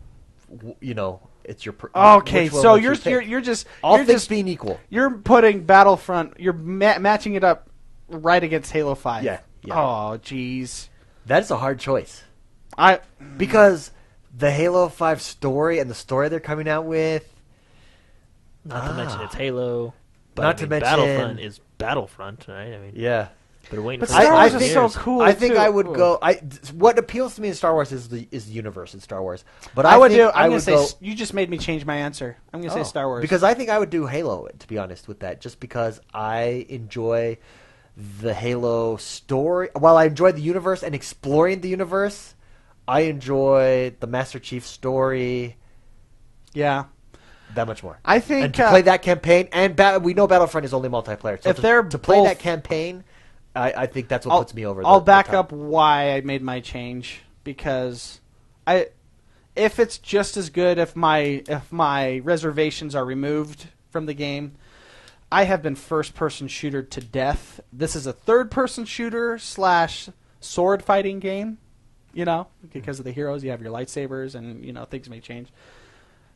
It's your okay. So you're just all things being equul. You're putting Battlefront. You're matching it up right against Halo 5. Yeah. Oh, jeez. That's a hard choice. Because the Halo 5 story and the story they're coming out with. Not to mention it's Halo. But Not to mention Battlefront is Battlefront, right? I mean, yeah. But waiting But for Star Wars years. is so cool. I think too. I would go. What appeals to me in Star Wars is the universe in Star Wars. But I'm would gonna say go, you just made me change my answer. I'm gonna say Star Wars because I think I would do Halo. To be honest with that, just because I enjoy the Halo story. While I enjoy the universe and exploring the universe, I enjoy the Master Chief story. Yeah. That much more. I think and to play that campaign, and we know Battlefront is only multiplayer. So to play that campaign, I think that's what puts me over. I'll back up why I made my change because if it's just as good if my reservations are removed from the game. I have been first-person shooter to death. This is a third-person shooter / sword fighting game. because of the heroes. You have your lightsabers, and things may change.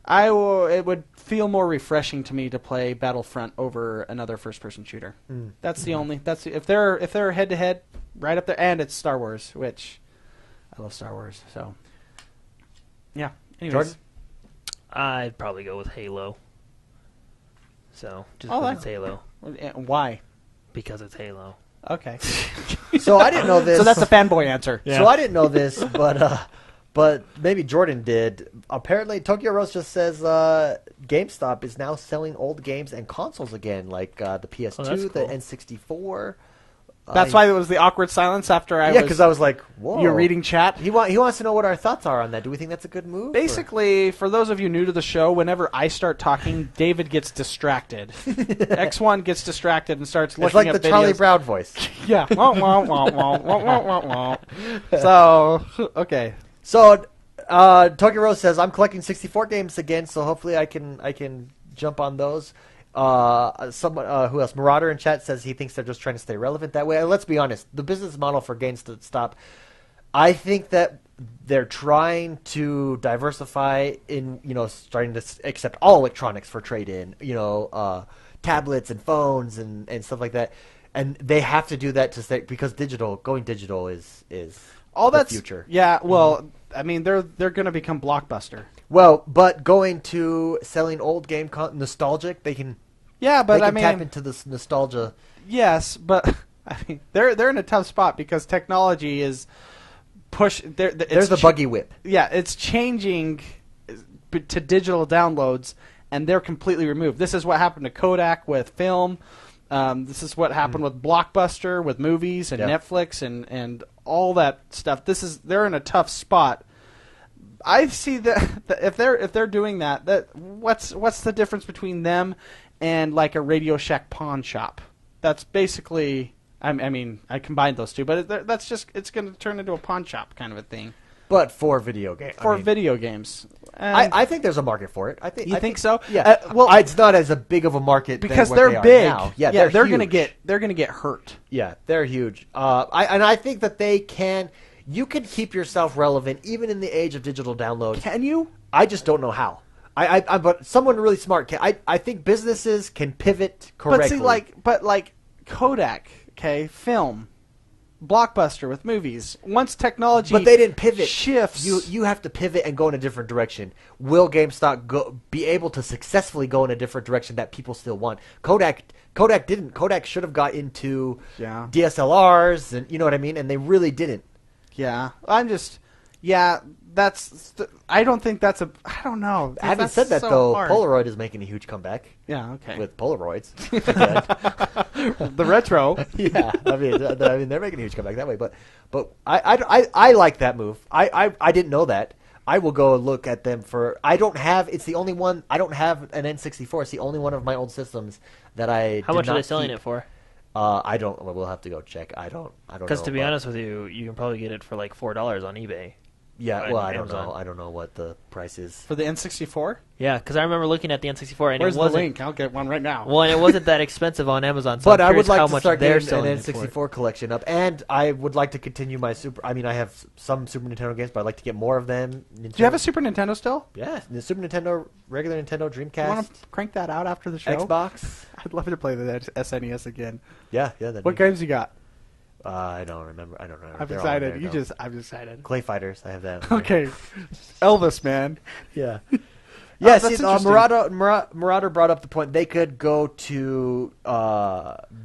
It would feel more refreshing to me to play Battlefront over another first-person shooter. That's the only. If they're head-to-head, right up there, and it's Star Wars, which I love Star Wars. So, yeah. Anyways. Jordan? I'd probably go with Halo. So, just Oh, because it's Halo. Why? Because it's Halo. Okay. So I didn't know this. So that's a fanboy answer. Yeah. So I didn't know this, but maybe Jordan did. Apparently, Tokyo Rose just says GameStop is now selling old games and consoles again, like the PS2, that's the cool. N64. That's why there was the awkward silence after because I was like, "Whoa!" You're reading chat. He wants to know what our thoughts are on that. Do we think that's a good move? Basically, for those of you new to the show, whenever I start talking, David gets distracted. X1 gets distracted and starts looking It's like at the videos. Charlie Brown voice. Yeah. So, okay. So Tokyo Rose says, "I'm collecting 64 games again, so hopefully I can jump on those." Someone who else? Marauder in chat says he thinks they're just trying to stay relevant that way. And let's be honest, the business model for GameStop, I think that they're trying to diversify in starting to accept all electronics for trade-in. Tablets and phones and stuff like that, and they have to do that to stay because going digital is All the that's future. Yeah. Well, I mean, they're going to become Blockbuster. Well, but going to selling old game nostalgic, they can. Yeah, but they I can mean, tap into this nostalgia. yes, but I mean, they're in a tough spot because technology is There's the buggy whip. Yeah, it's changing to digital downloads, and they're completely removed. This is what happened to Kodak with film. This is what happened with Blockbuster, with movies and Netflix and all that stuff. They're in a tough spot. I see that if they're doing that what's the difference between them and like a Radio Shack pawn shop? That's basically. I mean, I combined those two, but it's going to turn into a pawn shop kind of a thing. But for video games. Video games. I think there's a market for it. I think so? Yeah. It's not as a big of a market because than what they're they are big. now. Yeah, they're going to get hurt. Yeah, they're huge. I think that they can. You can keep yourself relevant even in the age of digital downloads. Can you? I just don't know how. But someone really smart can. I think businesses can pivot correctly. But like Kodak, film. Blockbuster with movies. Once technology, but they didn't pivot. Shifts. You have to pivot and go in a different direction. Will GameStop be able to successfully go in a different direction that people still want? Kodak didn't. Kodak should have got into DSLRs, and you know what I mean. And they really didn't. Yeah, I don't think that's a. I don't know. Having said that, though, Polaroid is making a huge comeback. Yeah. Okay. With Polaroids. The retro. Yeah, I mean, they're making a huge comeback that way. But I like that move. I didn't know that. I will go look at them for. It's the only one. I don't have an N64. It's the only one of my old systems that I. How much are they selling it for? I don't. We'll have to go check. I don't. Because to be honest with you, you can probably get it for like $4 on eBay. Yeah, well, I don't know. I don't know what the price is for the N64. Yeah, because I remember looking at the N64, and where's it wasn't. The link? I'll get one right now. Well, and it wasn't that expensive on Amazon. So but I'm I would like how to much start they're getting an selling N64 collection up, and I would like to continue my Super. I mean, I have some Super Nintendo games, but I'd like to get more of them. Do you have a Super Nintendo still? Yeah, the Super Nintendo, regular Nintendo, Dreamcast. You want to crank that out after the show? Xbox. I'd love to play the SNES again. Yeah. What games you got? I don't remember. I don't remember. I'm excited. I'm excited. Clay Fighters. I have that. Okay. Elvis, man. Yeah. Yeah, see, that's Marauder brought up the point they could go to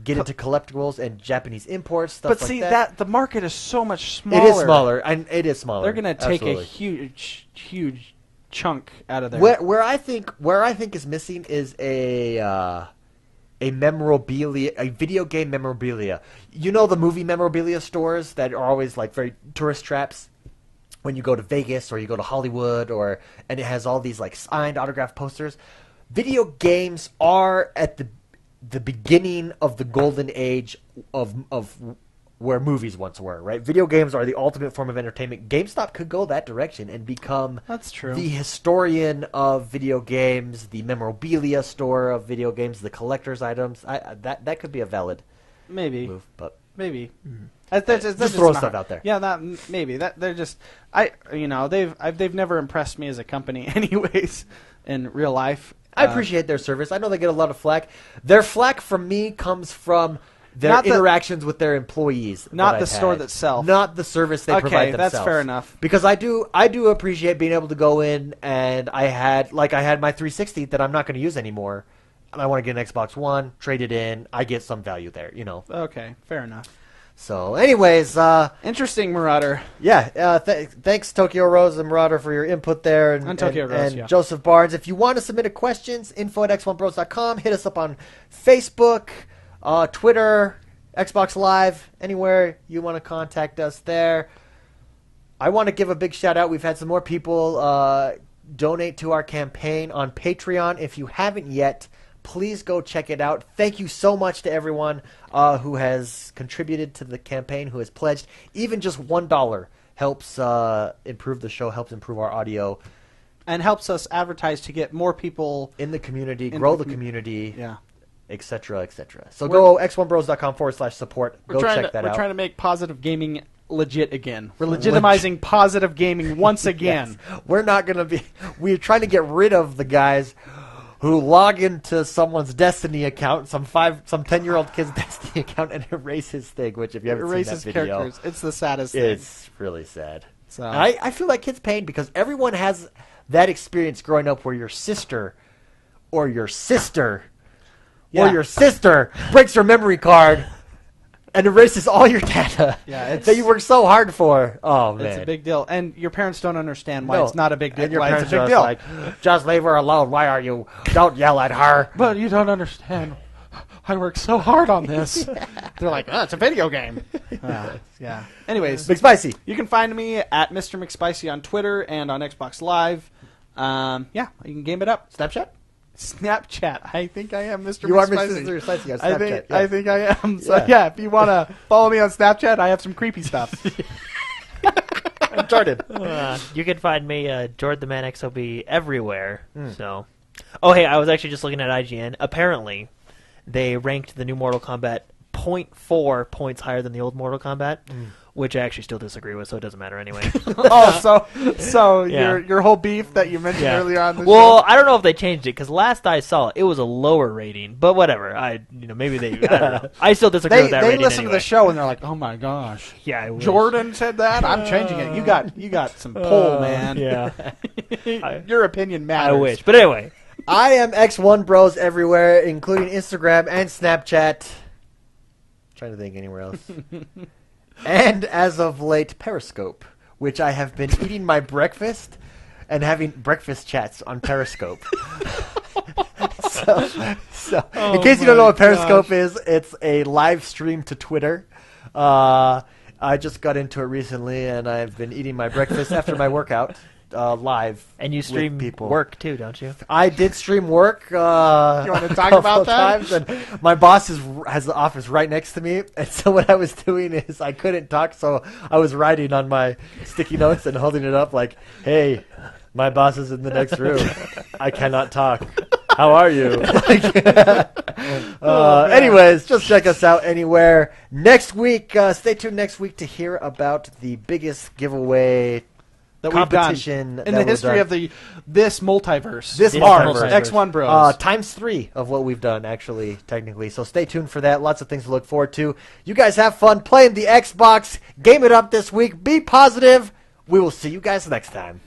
get into collectibles and Japanese imports, stuff but like see, that. the market is so much smaller. It is smaller, and it is smaller. They're going to take Absolutely. a huge chunk out of there. Where I think is missing is a memorabilia, a video game memorabilia. You know the movie memorabilia stores that are always like very tourist traps when you go to Vegas or you go to Hollywood, and it has all these like signed autographed posters. Video games are at the beginning of the golden age of where movies once were, right? Video games are the ultimate form of entertainment. GameStop could go that direction and become That's true. the historian of video games, the memorabilia store of video games, the collector's items. That could be a valid Maybe. move, but Maybe. Just throw stuff out there. Yeah, maybe they're just they've never impressed me as a company, anyways, in real life. I appreciate their service. I know they get a lot of flack. Their flack from me comes from their interactions with their employees. Not the store itself. Not the service they provide themselves. That's fair enough. Because I do appreciate being able to go in and I had my 360 that I'm not going to use anymore. And I want to get an Xbox One, trade it in. I get some value there, Okay, fair enough. So, anyways, interesting, Marauder. Yeah, thanks Tokyo Rose and Marauder for your input there, and Tokyo Rose, and Joseph Barnes. If you want to submit questions, info@x1bros.com. Hit us up on Facebook, Twitter, Xbox Live, anywhere you want to contact us there. I want to give a big shout out. We've had some more people donate to our campaign on Patreon. If you haven't yet, please go check it out. Thank you so much to everyone who has contributed to the campaign, who has pledged. Even just $1 helps improve the show, helps improve our audio. And helps us advertise to get more people in the community, grow the community, etc., etc. So go x1bros.com/support. Go check that out. We're trying to make positive gaming legit again. We're legitimizing positive gaming once again. Yes. We're not going to be... We're trying to get rid of the guys who log into someone's Destiny account, some 10-year-old kid's Destiny account, and erase his thing, which if you haven't seen that video... characters. It's the saddest thing. It's really sad. So I feel like kids' pain because everyone has that experience growing up where your sister or your sister breaks your memory card and erases all your data that you worked so hard for. Oh, man. It's a big deal. And your parents don't understand why it's not a big deal. And your parents are just like, just leave her alone. Why are you? Don't yell at her. But you don't understand. I worked so hard on this. They're like, it's a video game. Yeah. Anyways. McSpicy. You can find me at Mr. McSpicy on Twitter and on Xbox Live. You can game it up. Snapchat. I think I am Mr. You McSpicy. are Mr. McSpicy on Snapchat. I think I am. So, if you want to follow me on Snapchat, I have some creepy stuff. Jordan. You can find me, Jordan the Man XOB, everywhere. So, hey, I was actually just looking at IGN. Apparently, they ranked the new Mortal Kombat 0.4 points higher than the old Mortal Kombat. Which I actually still disagree with, so it doesn't matter anyway. Your whole beef that you mentioned earlier on the show? Well, I don't know if they changed it, because last I saw it was a lower rating, but whatever. Maybe they, I don't know. I still disagree with that rating. They listen to the show and they're like, oh my gosh. Yeah, I wish. Jordan said that? I'm changing it. You got some pull, man. Yeah. Your opinion matters. I wish. But anyway. I am X1Bros everywhere, including Instagram and Snapchat. Trying to think anywhere else. And as of late, Periscope, which I have been eating my breakfast and having breakfast chats on Periscope. So in case you don't know what Periscope is, it's a live stream to Twitter. I just got into it recently, and I've been eating my breakfast after my workout. Live. And you stream people. Work too, don't you? I did stream work. You want to talk about that? Times, and my boss has the office right next to me, and so what I was doing is I couldn't talk, so I was writing on my sticky notes and holding it up like, "Hey, my boss is in the next room. I cannot talk. How are you?" Anyways, just check us out anywhere. Next week, stay tuned next week to hear about the biggest giveaway that competition we've done in the history of this multiverse. This multiverse. X1 Bros. Times 3 of what we've done, actually, technically. So stay tuned for that. Lots of things to look forward to. You guys have fun playing the Xbox. Game it up this week. Be positive. We will see you guys next time.